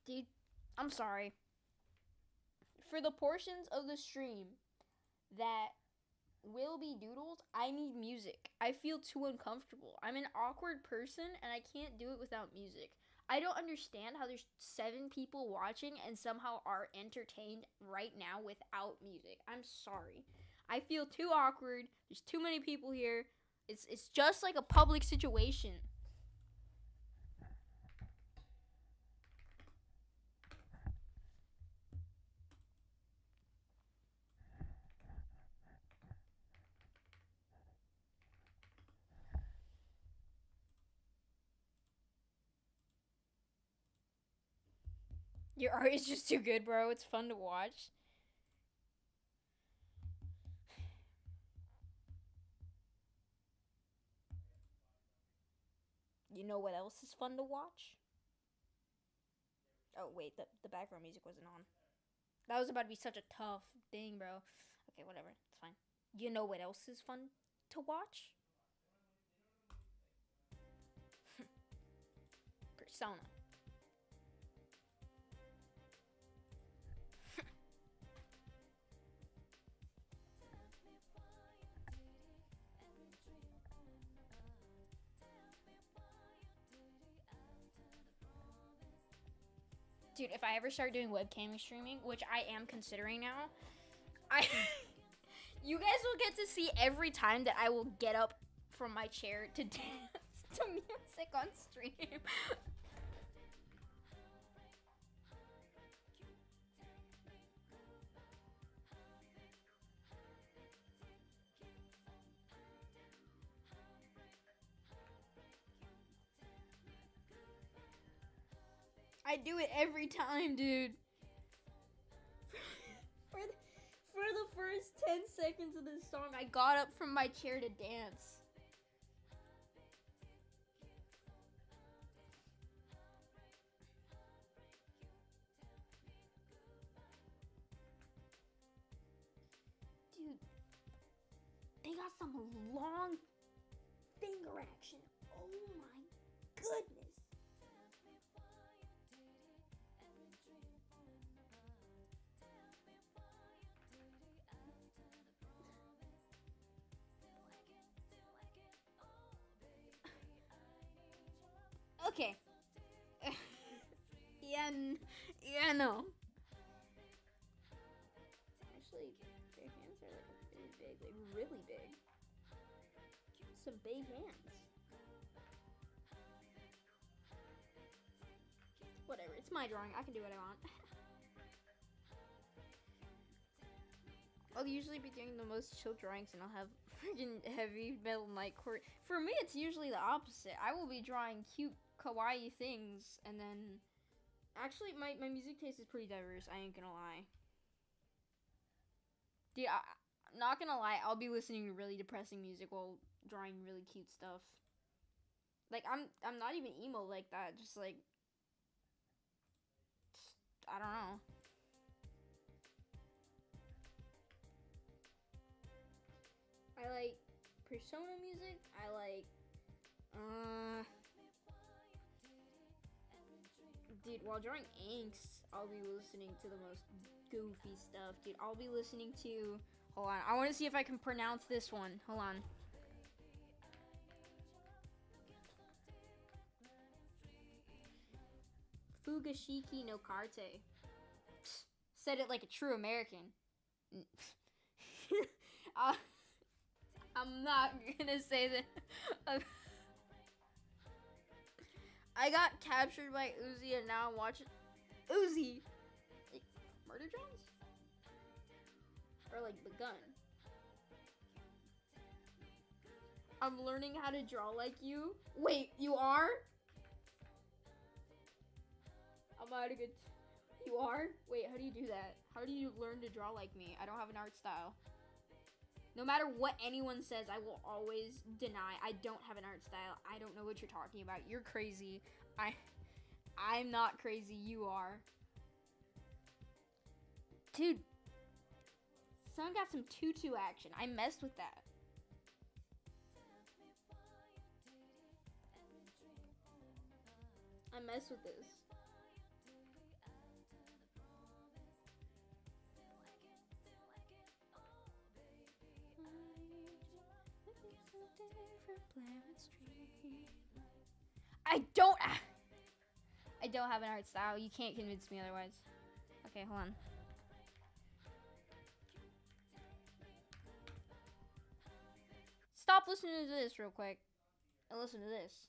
Dude, I'm sorry. For the portions of the stream that will be doodles, I need music. I feel too uncomfortable. I'm an awkward person and I can't do it without music. I don't understand how there's 7 people watching and somehow are entertained right now without music. I'm sorry. I feel too awkward. There's too many people here. It's just like a public situation. Your art is just too good, bro. It's fun to watch. You know what else is fun to watch? Oh, wait, the background music wasn't on. That was about to be such a tough thing, bro. Okay, whatever. It's fine. You know what else is fun to watch? Persona. Dude, if I ever start doing webcam streaming, which I am considering now, you guys will get to see every time that I will get up from my chair to dance to music on stream. I do it every time, dude. For the first 10 seconds of this song, I got up from my chair to dance. Dude, they got some long finger action. Oh my goodness. Okay. Yeah, no. Actually, their hands are like really big, like really big. Some big hands. Whatever, it's my drawing. I can do what I want. I'll usually be doing the most chill drawings and I'll have freaking heavy metal nightcore. For me, it's usually the opposite. I will be drawing cute, kawaii things and then... Actually, my music taste is pretty diverse, I ain't gonna lie. Dude, I'm not gonna lie, I'll be listening to really depressing music while drawing really cute stuff. Like, I'm not even emo like that, just like... I don't know. I like Persona music. I like, dude, while drawing inks, I'll be listening to the most goofy stuff. Dude, I'll be listening to, hold on, I want to see if I can pronounce this one. Hold on. Fugashiki no Karte. Said it like a true American. I'm not gonna say that. I got captured by Uzi and now I'm watching Uzi. Like, murder drones? Or like the gun. I'm learning how to draw like you. Wait, you are? I'm out of good. You are? Wait, how do you do that? How do you learn to draw like me? I don't have an art style. No matter what anyone says, I will always deny I don't have an art style. I don't know what you're talking about. You're crazy. I'm not crazy. You are. Dude. Someone got some tutu action. I messed with that. I messed with this. I don't have an art style. You can't convince me otherwise. Okay, hold on. Stop listening to this real quick and listen to this.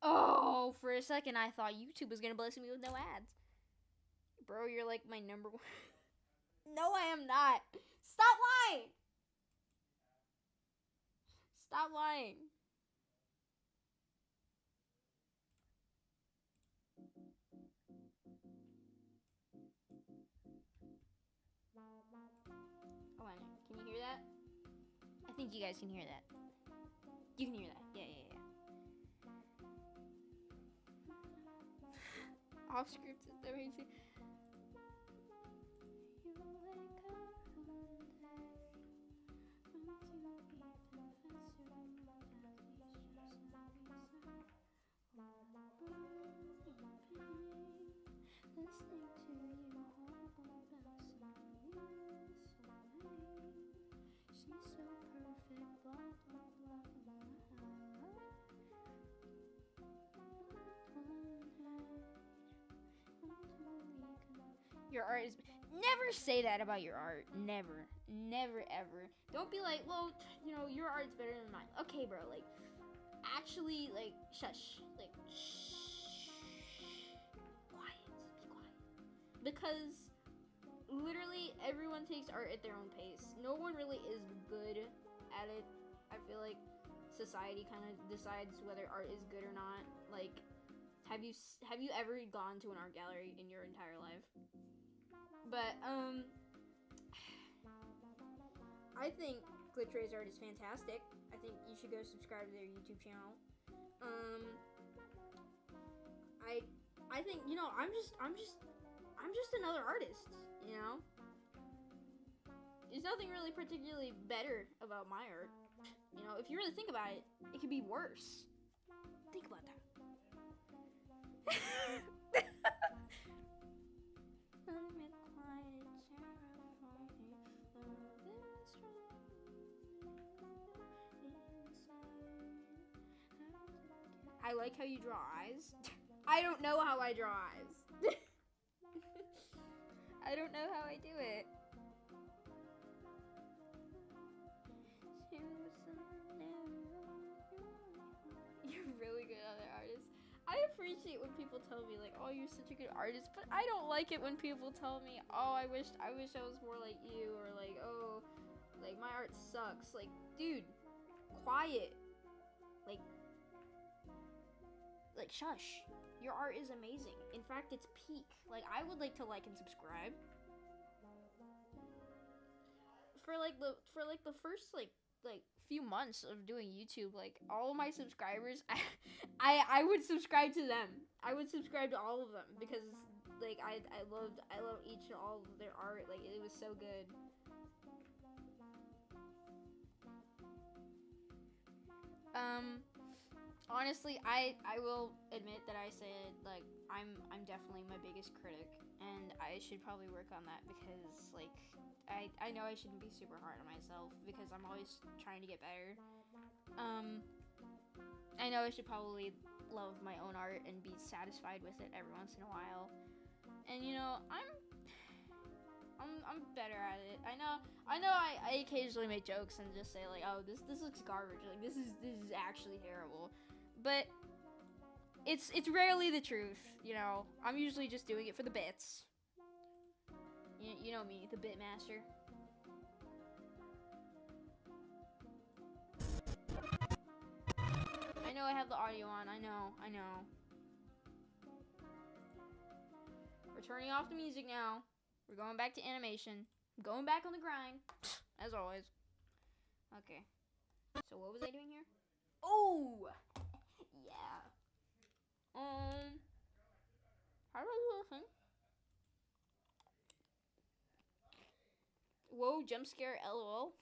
Oh, for a second I thought YouTube was gonna bless me with no ads. Bro, you're like my number one. No, I am not. Stop lying. Stop lying. Hold on. Can you hear that? I think you guys can hear that. You can hear that. Yeah. Off script is amazing. Your art is... Never say that about your art. Never. Never, ever. Don't be like, well, you know, your art's better than mine. Okay, bro, like, actually, like, shush. Like, shh. Quiet. Be quiet. Because literally everyone takes art at their own pace. No one really is good at it. I feel like society kind of decides whether art is good or not. Like, Have you ever gone to an art gallery in your entire life? But I think Glitch's art is fantastic. I think you should go subscribe to their YouTube channel. I think, you know, I'm just another artist, you know? There's nothing really particularly better about my art. You know, if you really think about it, it could be worse. Think about that. I like how you draw eyes. I don't know how I draw eyes. I don't know how I do it. You're really good at it, artist. I appreciate when people tell me like, "Oh, you're such a good artist," but I don't like it when people tell me, "Oh, I wish I was more like you," or like, "Oh, like my art sucks." Like, dude, quiet. Like shush. Your art is amazing. In fact, it's peak. Like, I would like to like and subscribe. For the first few months of doing YouTube, like all of my subscribers, I would subscribe to them. I would subscribe to all of them because like I love each and all of their art. Like, it was so good. Honestly, I will admit that I said like I'm definitely my biggest critic, and I should probably work on that because like I know I shouldn't be super hard on myself because I'm always trying to get better. I know I should probably love my own art and be satisfied with it every once in a while. And you know, I'm better at it. I know I occasionally make jokes and just say like, "Oh, this looks garbage. Like this is actually terrible." But it's rarely the truth, you know. I'm usually just doing it for the bits. You know me, the bit master. I know I have the audio on. I know. We're turning off the music now. We're going back to animation. Going back on the grind, as always. Okay. So what was I doing here? Oh! Yeah. How do I do this thing? Whoa, jump scare, lol.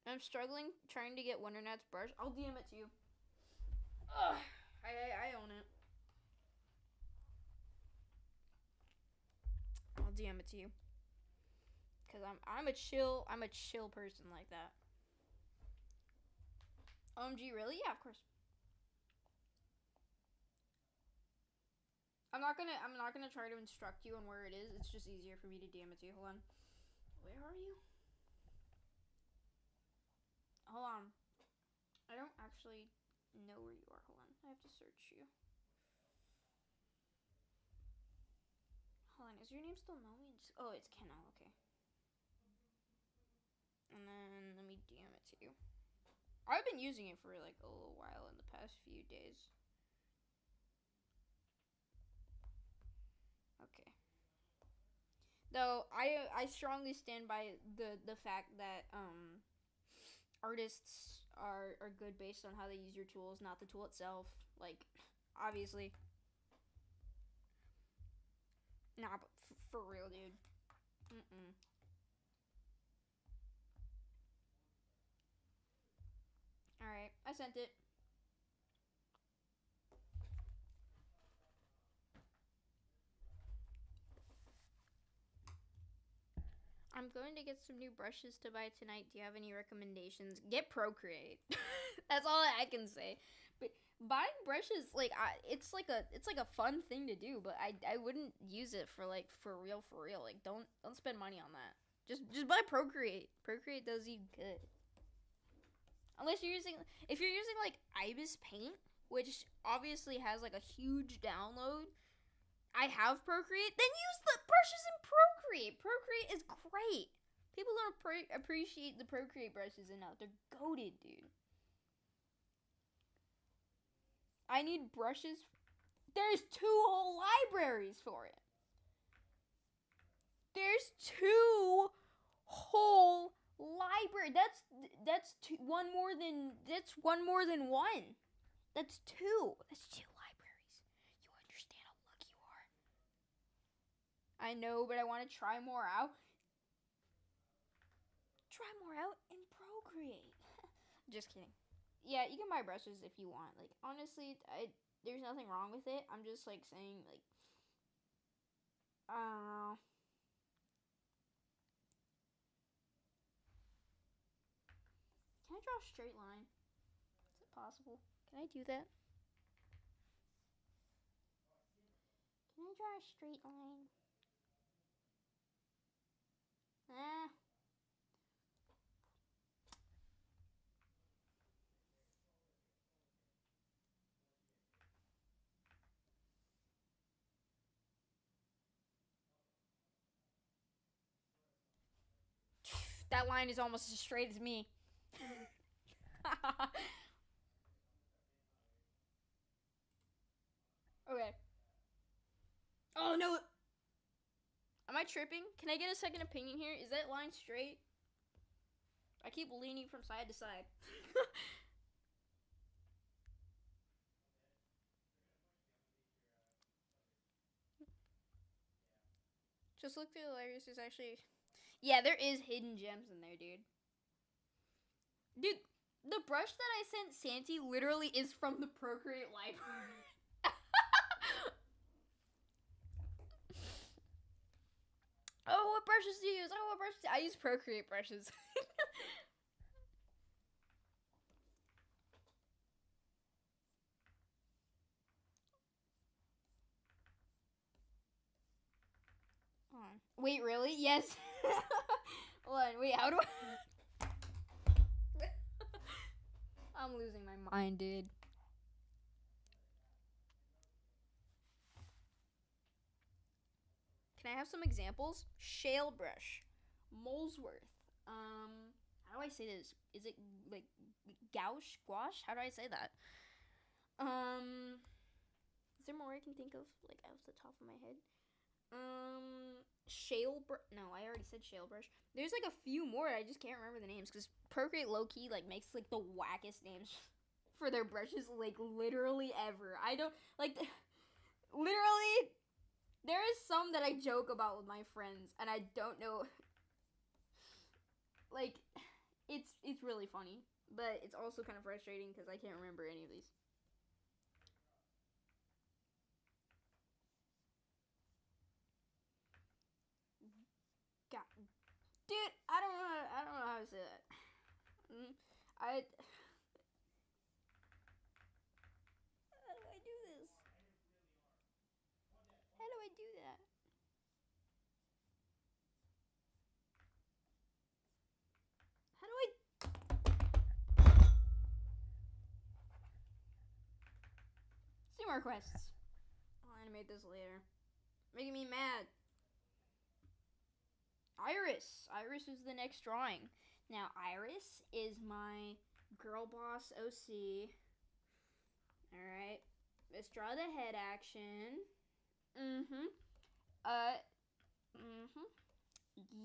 I'm struggling trying to get Wondernat's brush. I'll DM it to you. Ugh, I own it. I'll DM it to you. Cause I'm a chill person like that. OMG, really? Yeah, of course. I'm not gonna try to instruct you on where it is. It's just easier for me to DM it to you. Hold on. Where are you? Hold on. I don't actually know where you are. Hold on. I have to search you. Hold on. Is your name still Nomi? Oh, it's Kenna. Okay. And then let me DM it to you. I've been using it for like a little while in the past few days. Okay. Though I strongly stand by the fact that artists are good based on how they use your tools, not the tool itself. Like, obviously. Nah, but for real, dude. Alright, I sent it. I'm going to get some new brushes to buy tonight. Do you have any recommendations? Get Procreate. That's all I can say. But buying brushes, like, it's like a fun thing to do, but I wouldn't use it for real. Like, don't spend money on that. Just buy Procreate. Procreate does you good. Unless if you're using like Ibis Paint, which obviously has like a huge download. I have Procreate, then use the brushes in Procreate. Procreate is great. People don't appreciate the Procreate brushes enough. They're goated, dude. I need brushes. There's 2 whole libraries for it. There's 2 whole library. That's one more than one. That's 2. That's 2 libraries. You understand how lucky you are? I know, but I want to try more out. Try more out in Procreate. Just kidding. Yeah, you can buy brushes if you want. Like, honestly, there's nothing wrong with it. I'm just like saying, like, I don't know. Can I draw a straight line? Is it possible? Can I do that? Can I draw a straight line? That line is almost as straight as me. Okay. Oh no. Am I tripping? Can I get a second opinion here? Is that line straight? I keep leaning from side to side. Just look through the layers. There's actually... Yeah, there is hidden gems in there, dude. Dude, the brush that I sent Santi literally is from the Procreate library. Oh, what brushes do you use? Oh, what brushes? I use Procreate brushes. Wait, really? Yes. Hold on. Wait, how do I... I'm losing my mind, dude. Can I have some examples? Shale brush, Molesworth. How do I say this? Is it like gouache? How do I say that? Is there more I can think of, like off the top of my head? No, I already said shale brush. There's like a few more. I just can't remember the names because Procreate low key like makes like the wackest names for their brushes, like literally ever. I don't like. Literally, there is some that I joke about with my friends, and I don't know. Like, it's really funny, but it's also kind of frustrating because I can't remember any of these. God, dude, I don't know how to say that. I. How do I do this? How do I do that? How do I? See more quests. I'll animate this later. Making me mad. Iris. Iris is the next drawing. Now, Iris is my girl boss OC. Alright. Let's draw the head action.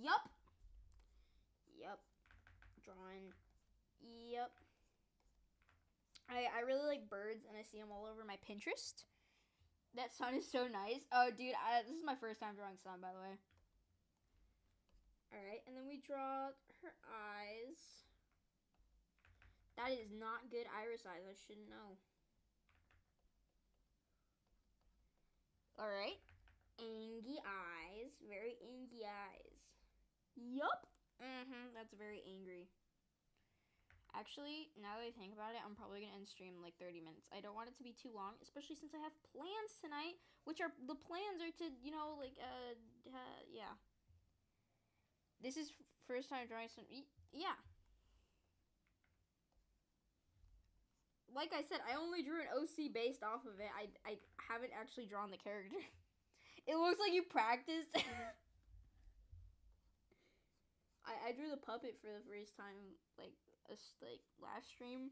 Yup. Yup. Drawing. Yup. I really like birds, and I see them all over my Pinterest. That sun is so nice. Oh, dude, this is my first time drawing sun, by the way. Alright, and then we draw her eyes. That is not good iris eyes. I shouldn't know. Alright. Angy eyes. Very angy eyes. Yup. That's very angry. Actually, now that I think about it, I'm probably going to end stream in like 30 minutes. I don't want it to be too long, especially since I have plans tonight, which are, the plans are to, you know, like, yeah. This is first time drawing some, yeah. Like I said, I only drew an OC based off of it. I haven't actually drawn the character. It looks like you practiced. I drew the puppet for the first time, like last stream.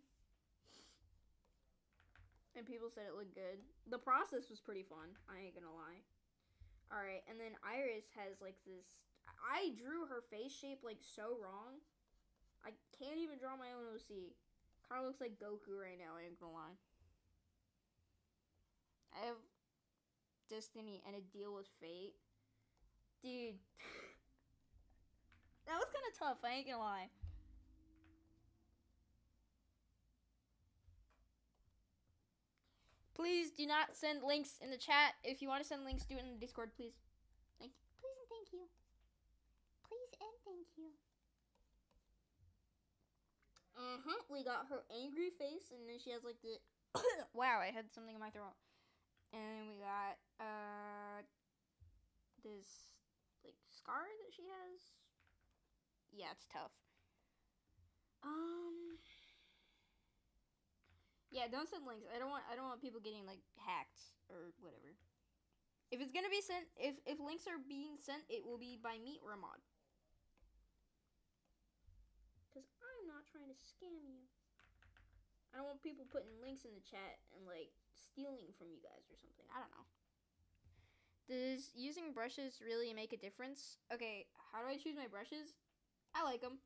and people said it looked good. The process was pretty fun, I ain't gonna lie. Alright, and then Iris has like this. I drew her face shape like so wrong. I can't even draw my own OC. Kind of looks like Goku right now, I ain't gonna lie. I have Destiny and a Deal with Fate. Dude. That was kind of tough, I ain't gonna lie. Please do not send links in the chat. If you want to send links, do it in the Discord, please. Thank you. Please and thank you. Please and thank you. We got her angry face, and then she has like the. Wow, I had something in my throat. And we got this like scar that she has. Yeah, it's tough. Yeah, don't send links. I don't want people getting like hacked or whatever. If it's gonna be sent, if links are being sent, it will be by me or a mod. Cause I'm not trying to scam you. I don't want people putting links in the chat and like stealing from you guys or something. I don't know. Does using brushes really make a difference? Okay, how do I choose my brushes? I like them.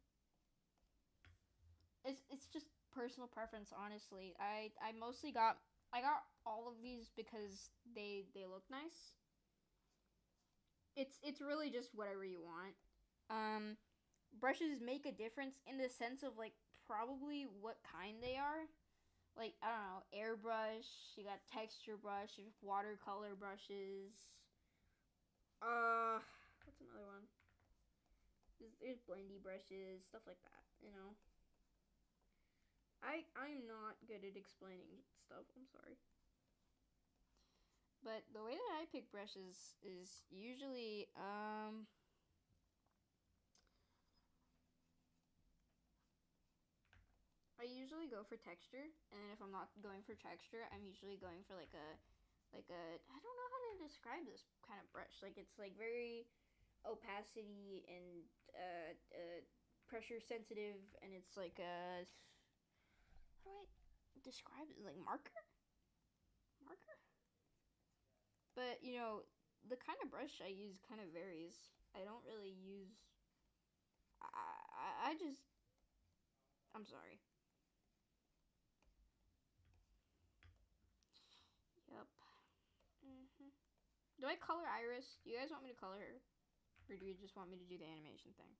It's just personal preference, honestly. I mostly got all of these because they look nice. It's really just whatever you want. Brushes make a difference in the sense of like probably what kind they are. Like, I don't know, airbrush, you got texture brush, you have watercolor brushes. What's another one? There's blendy brushes, stuff like that, you know. I'm not good at explaining stuff, I'm sorry. But the way that I pick brushes is usually, I usually go for texture, and if I'm not going for texture, I'm usually going for like a, I don't know how to describe this kind of brush. Like, it's like very opacity and pressure sensitive, and it's like a, how do I describe it? Like marker? But, you know, the kind of brush I use kind of varies. I don't really use, I just, I'm sorry. Yep. Do I color Iris? Do you guys want me to color her? Or do you just want me to do the animation thing?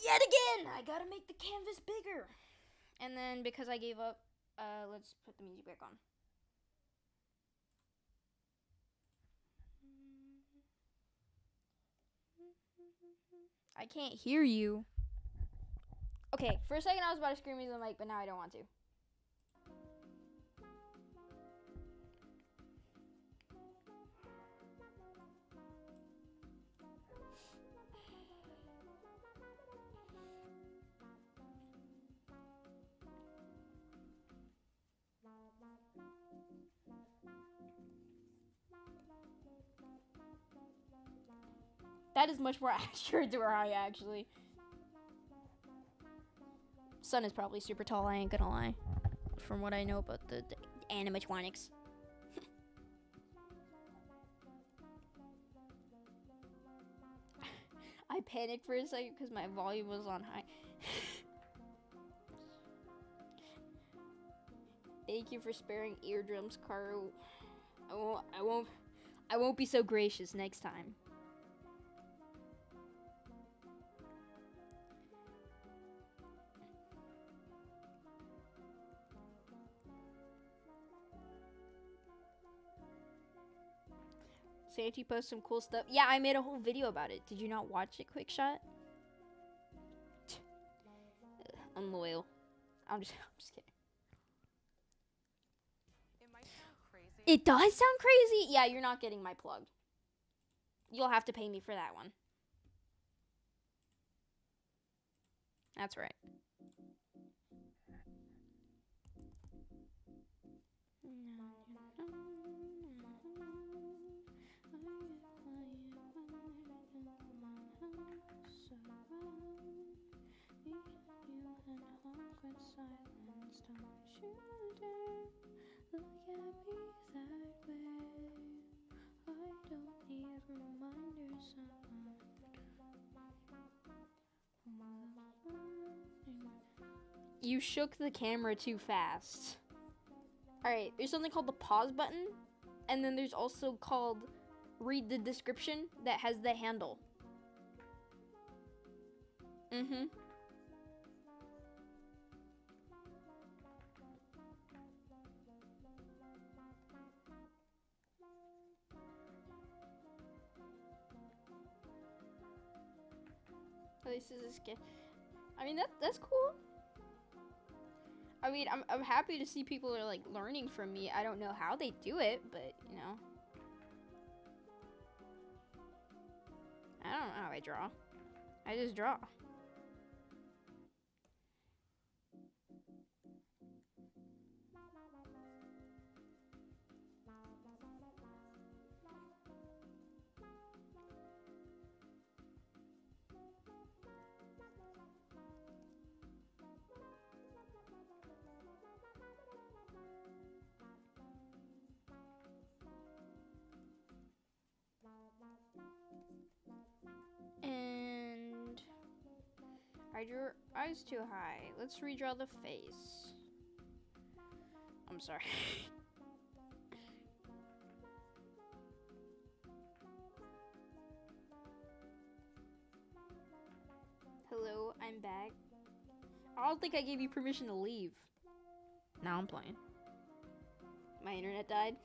Yet again! I gotta make the canvas bigger! And then, because I gave up, let's put the music back on. I can't hear you. Okay, for a second I was about to scream into the mic, but now I don't want to. That is much more accurate to her eye, actually. Sun is probably super tall, I ain't gonna lie. From what I know about the animatronics. I panicked for a second because my volume was on high. Thank you for sparing eardrums, Caro. I won't be so gracious next time. Santi posts some cool stuff. Yeah, I made a whole video about it. Did you not watch it, Quick Shot? Unloyal. I'm just kidding. It might sound crazy. It does sound crazy. Yeah, you're not getting my plug. You'll have to pay me for that one. That's right. You shook the camera too fast. Alright, there's something called the pause button. And then there's also called read the description that has the handle. Mm-hmm. At least this is good. I mean, that's cool. I mean, I'm happy to see people are like learning from me. I don't know how they do it, but you know. I don't know how I draw. I just draw. And I drew her eyes too high. Let's redraw the face. I'm sorry. Hello, I'm back. I don't think I gave you permission to leave. Now I'm playing. My internet died.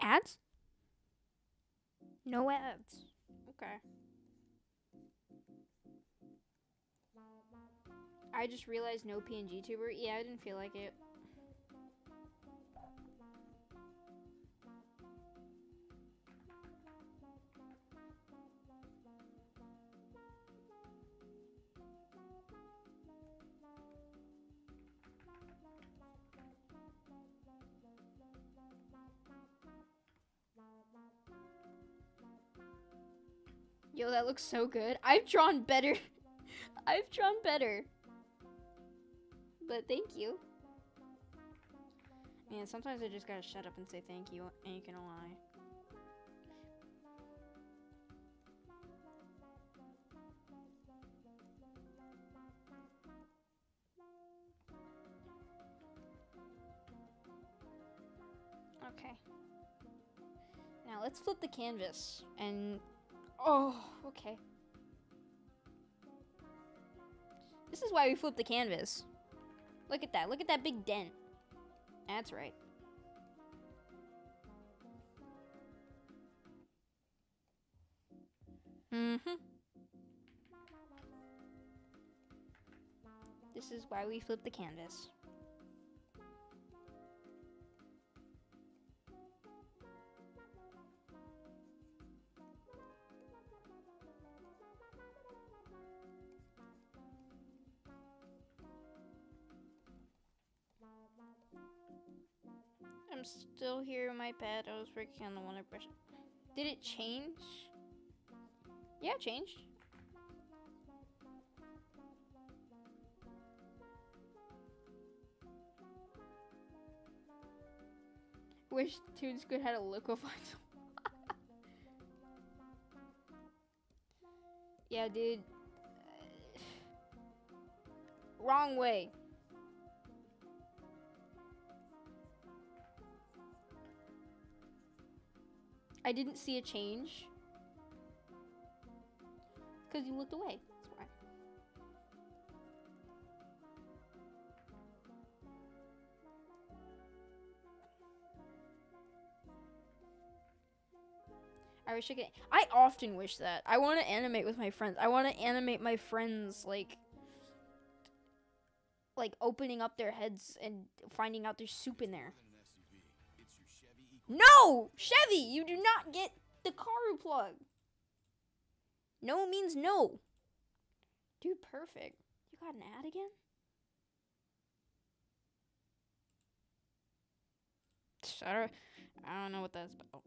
Ads? No ads. Okay. I just realized no PNG tuber. Yeah, I didn't feel like it. Yo, that looks so good. I've drawn better. I've drawn better. But thank you. Man, sometimes I just gotta shut up and say thank you. Ain't gonna lie. Okay. Now let's flip the canvas and... Oh, okay. This is why we flip the canvas. Look at that. Look at that big dent. That's right. Mm-hmm. This is why we flip the canvas. I'm still here in my bed. I was working on the one brush. Did it change? Yeah, it changed. Wish Toon Squid had a liquefied. Yeah, dude. Wrong way. I didn't see a change. Because you looked away. That's why. I wish I could. I often wish that. I want to animate with my friends. I want to animate my friends like opening up their heads and finding out there's soup in there. No! Chevy, you do not get the Karu plug. No means no. Dude, perfect. You got an ad again? I don't know what that's about.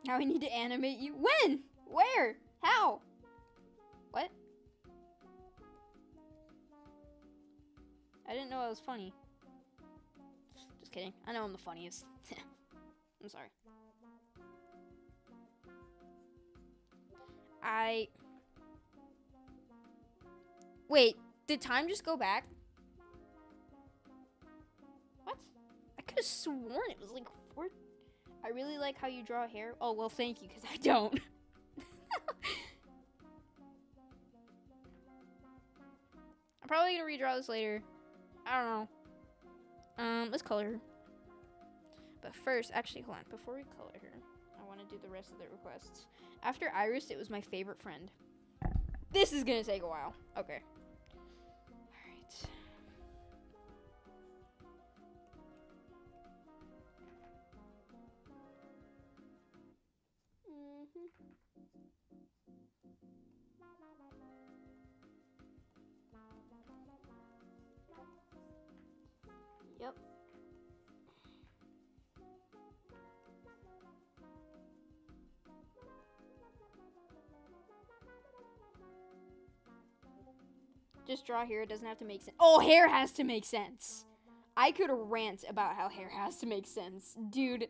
Now we need to animate you. When? Where? How? What? I didn't know I was funny. Just kidding. I know I'm the funniest. I'm sorry. Wait, did time just go back? What? I could have sworn it was like 4. I really like how you draw hair. Oh, well, thank you, because I don't. I'm probably going to redraw this later. I don't know. Let's color her. But first, actually, hold on. Before we color her, I want to do the rest of the requests. After Iris, it was my favorite friend. This is going to take a while. Okay. Alright. Yep. Just draw here. It doesn't have to make sense. Oh, hair has to make sense. I could rant about how hair has to make sense. Dude,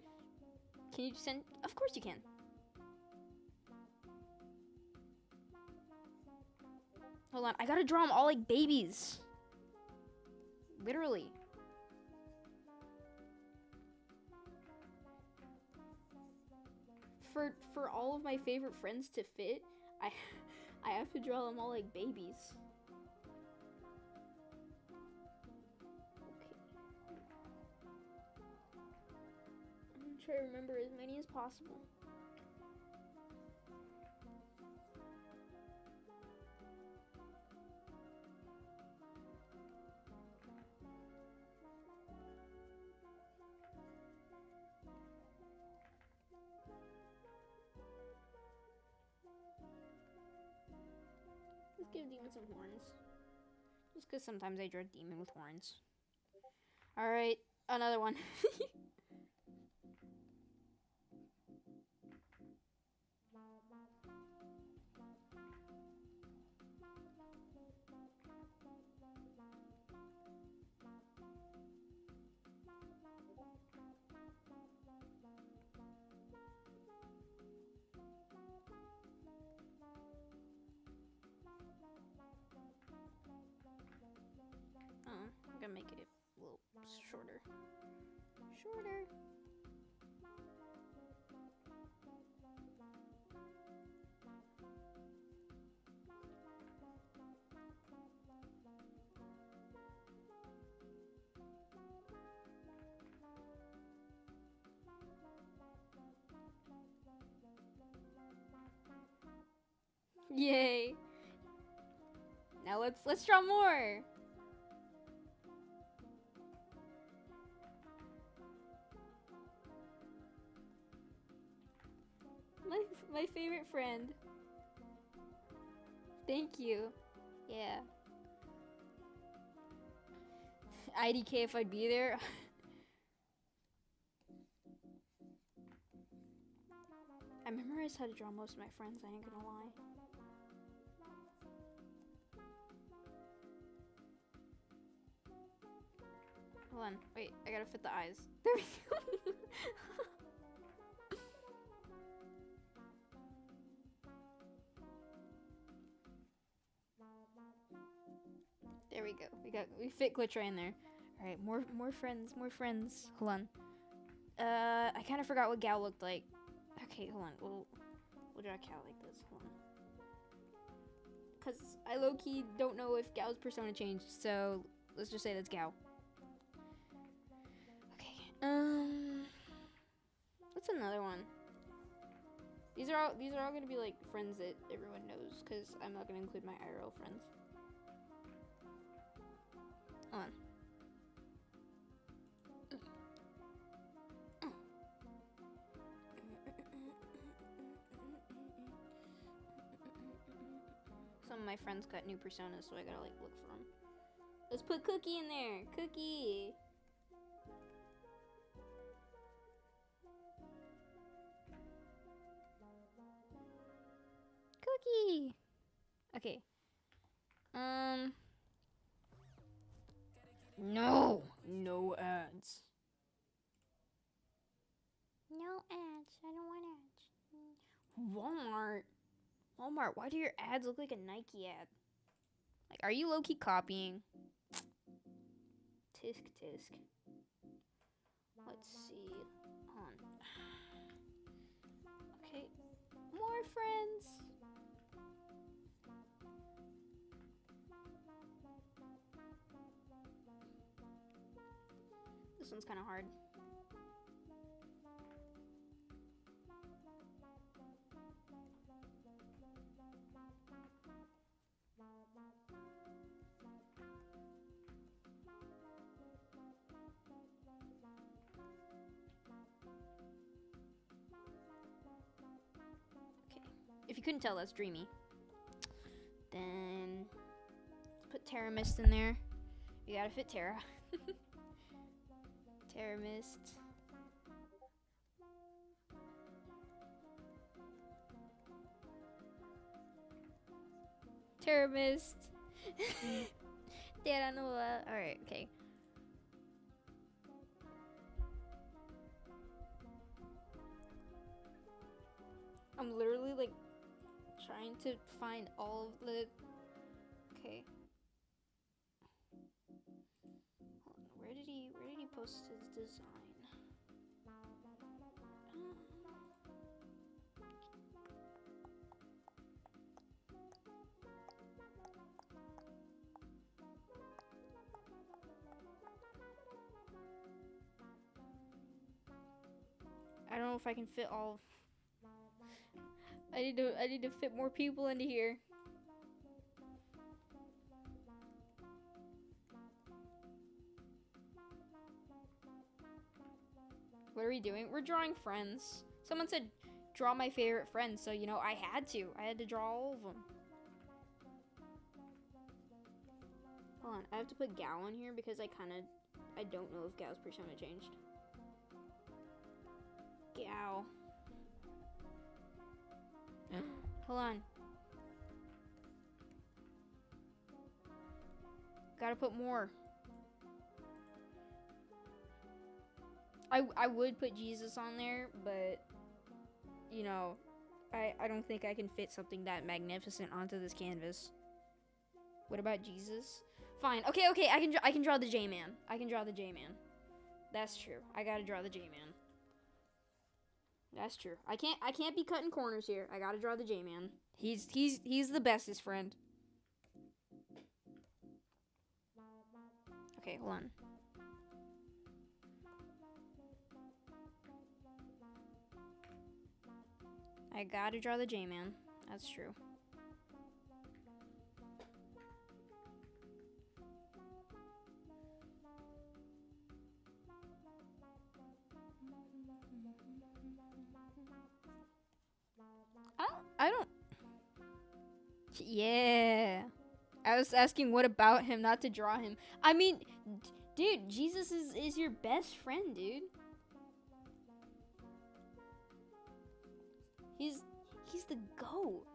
can you send? Of course you can. Hold on. I gotta draw them all like babies. Literally. For all of my favorite friends to fit, I have to draw them all like babies. Okay. I'm gonna try to remember as many as possible. Let's give Demon some horns. Just because sometimes I draw Demon with horns. Alright, another one. I'm gonna make it a little shorter. Shorter. Yay. Now let's draw more. My favorite friend. Thank you. Yeah. IDK if I'd be there. I memorized how to draw most of my friends, I ain't gonna lie. Hold on, wait, I gotta fit the eyes. There we go. There we go. We fit Glitch right in there. Alright, more friends, more friends. Hold on. I kinda forgot what Gal looked like. Okay, hold on. We'll draw a cow like this. Hold on. Cause I low-key don't know if Gal's persona changed, so let's just say that's Gal. Okay. What's another one? These are all gonna be like friends that everyone knows, cause I'm not gonna include my IRL friends. Hold on. my friends got new personas, so I gotta like look for them. Let's put Cookie in there. Cookie. Cookie. Okay. No. No ads. No ads. I don't want ads. Walmart. Walmart, why do your ads look like a Nike ad? Like, are you low-key copying? Tisk tisk. Let's see. Hold on. Okay. More friends. This one's kind of hard. If you couldn't tell, that's Dreamy. Then let's put Terra Mist in there. You gotta fit Terra. Terra Mist. Terra Mist. Terra Nova. Alright, okay. I'm literally like trying to find all of the. Okay. Hold on. Where did he post his design? I don't know if I can fit all. I need to fit more people into here. What are we doing? We're drawing friends. Someone said draw my favorite friends, so you know I had to draw all of them. Hold on, I have to put Gao in here because I don't know if Gao's persona changed. Gao. Hold on. Gotta put more. I would put Jesus on there, but you know, I don't think I can fit something that magnificent onto this canvas. What about Jesus? Fine. Okay, I can draw the J-Man. I can draw the J-Man. That's true. I gotta draw the J-Man. That's true. I can't be cutting corners here. I gotta draw the J-Man. He's the bestest friend. Okay, hold on. I gotta draw the J-Man. That's true. I don't. Yeah. I was asking what about him, not to draw him. I mean, dude, Jesus is your best friend, dude. He's the GOAT.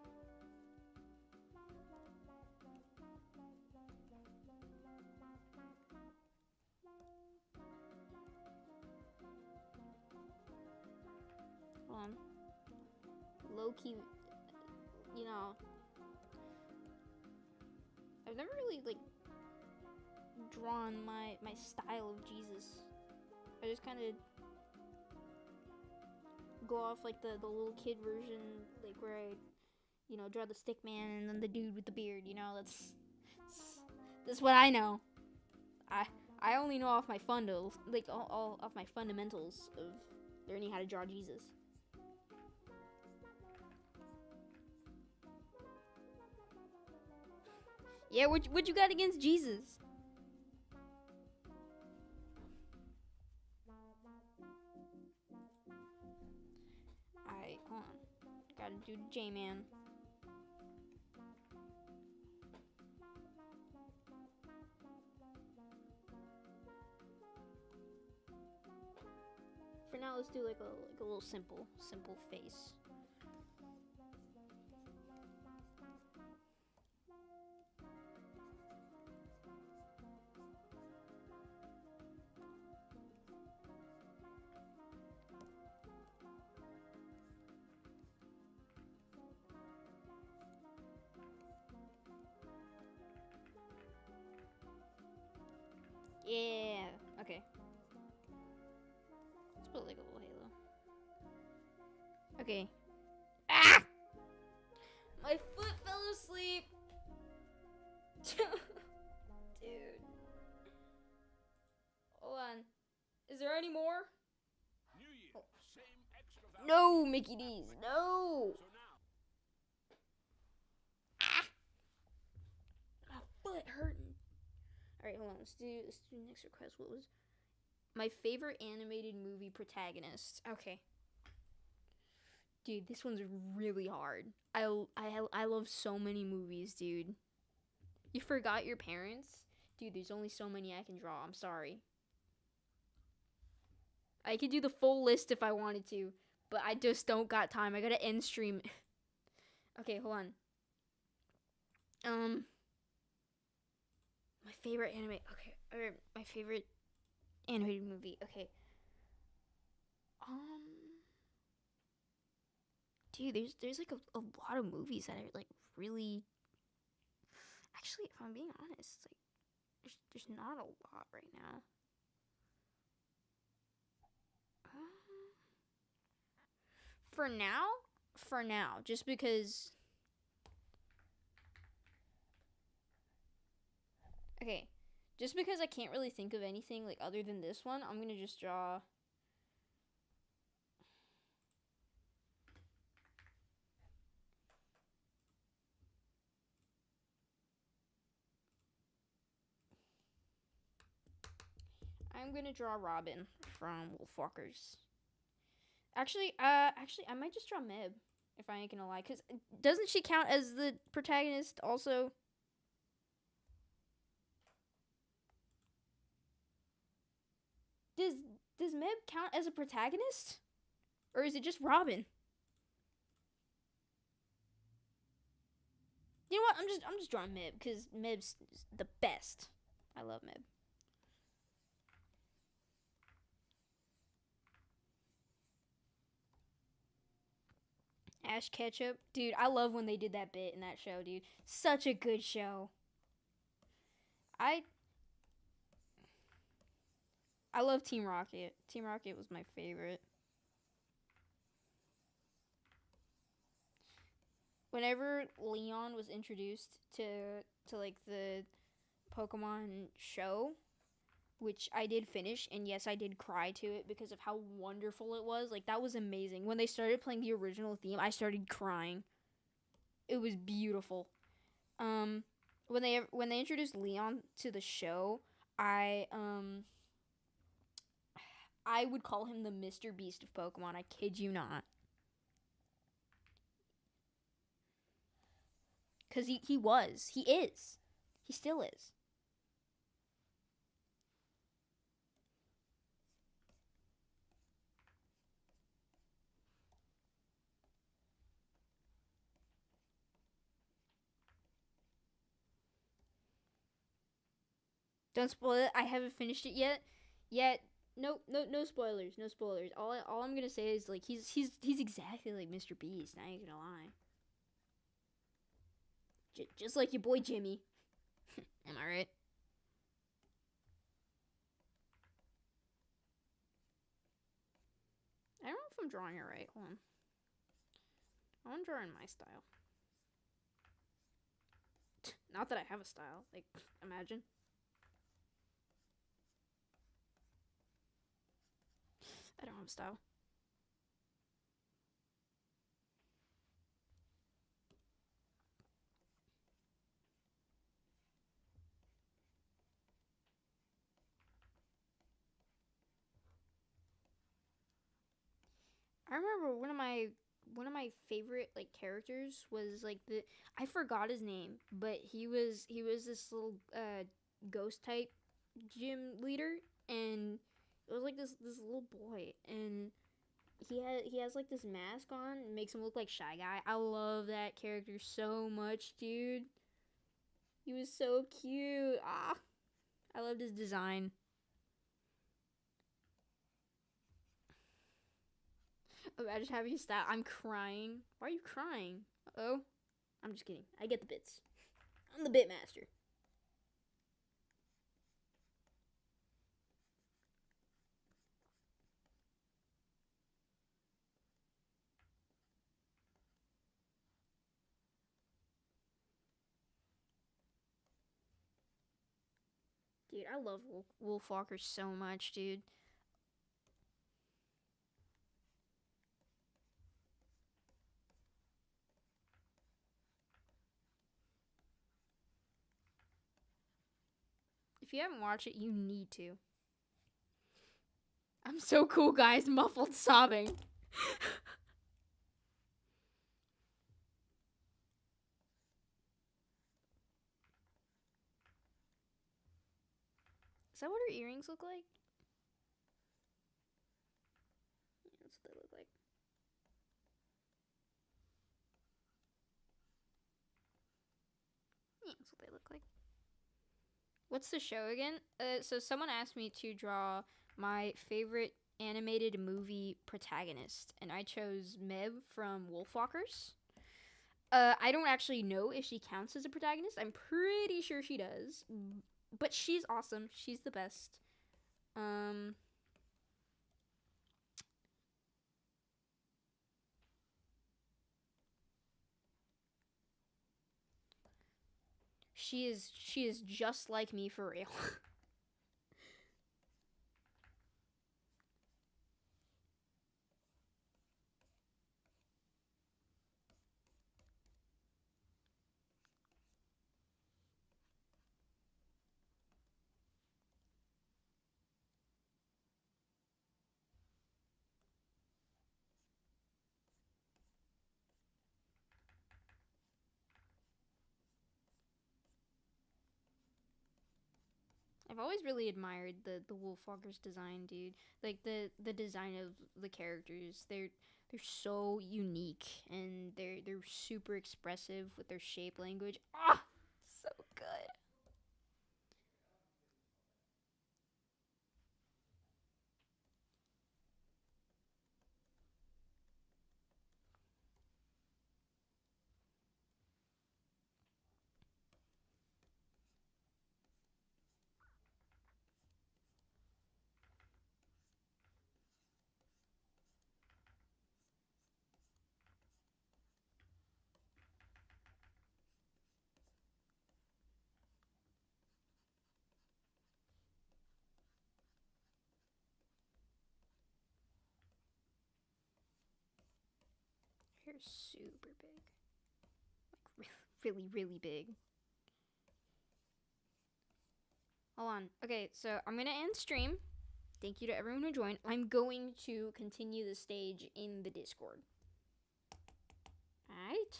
Hold on. Low-key, you know, I've never really like drawn my style of Jesus. I just kind of go off like the little kid version, like where I, you know, draw the stick man and then the dude with the beard. You know, that's what I know. I only know off my all off my fundamentals of learning how to draw Jesus. Yeah, what you got against Jesus? Alright, hold on. Gotta do the J-Man. For now, let's do like a little simple face. Yeah. Okay. Let's put like a little halo. Okay. Ah! My foot fell asleep. Dude. Hold on. Is there any more? New Year, same extra No, Mickey D's. No. So now, My foot hurting. All right, hold on. Let's do next request. What was my favorite animated movie protagonist? Okay. Dude, this one's really hard. I love so many movies, dude. You forgot your parents? Dude, there's only so many I can draw. I'm sorry. I could do the full list if I wanted to, but I just don't got time. I gotta end stream. Okay, hold on. My favorite anime. Okay, or my favorite animated movie. Okay. Dude, there's like a lot of movies that are like really. Actually, if I'm being honest, like there's not a lot right now. For now, just because. Okay, just because I can't really think of anything like other than this one, I'm gonna just draw. I'm gonna draw Robin from Wolfwalkers. Actually, I might just draw Mib if I ain't gonna lie, cause doesn't she count as the protagonist also? Does Mib count as a protagonist, or is it just Robin? You know what? I'm just drawing Mib because Mib's the best. I love Mib. Ash Ketchum, dude. I love when they did that bit in that show, dude. Such a good show. I love Team Rocket. Team Rocket was my favorite. Whenever Leon was introduced to like the Pokemon show, which I did finish, and yes, I did cry to it because of how wonderful it was. Like that was amazing. When they started playing the original theme, I started crying. It was beautiful. When they introduced Leon to the show, I would call him the Mr. Beast of Pokemon. I kid you not. Cause he is, he still is. Don't spoil it. I haven't finished it yet. No spoilers. No spoilers. All I'm gonna say is like he's exactly like Mr. Beast. I ain't gonna lie. Just like your boy Jimmy. Am I right? I don't know if I'm drawing it right. Hold on. I'm drawing my style. Not that I have a style. Like, imagine. I don't have a style. I remember one of my favorite like characters was like I forgot his name, but he was this little ghost type gym leader, and it was like this little boy, and he has like this mask on, and makes him look like Shy Guy. I love that character so much, dude. He was so cute. Ah, I loved his design. Imagine having a style. I'm crying. Why are you crying? Uh-oh. I'm just kidding. I get the bits. I'm the bit master. Dude, I love Wolfwalker so much, dude. If you haven't watched it, you need to. I'm so cool, guys. Muffled sobbing. Is that what her earrings look like? Yeah, that's what they look like. Yeah, that's what they look like. What's the show again? So someone asked me to draw my favorite animated movie protagonist, and I chose Meb from Wolfwalkers. I don't actually know if she counts as a protagonist. I'm pretty sure she does, but she's awesome. She's the best. Um, she is just like me for real. I've always really admired the Wolfwalkers design, dude. Like the design of the characters, they're so unique, and they're super expressive with their shape language. Ah, so good. Hair's super big, like really big. Hold on. Okay, so I'm gonna end stream. Thank you to everyone who joined. I'm going to continue the stage in the Discord. Alright.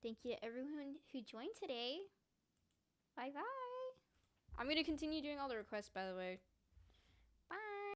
Thank you to everyone who joined today. Bye bye. I'm gonna continue doing all the requests, by the way.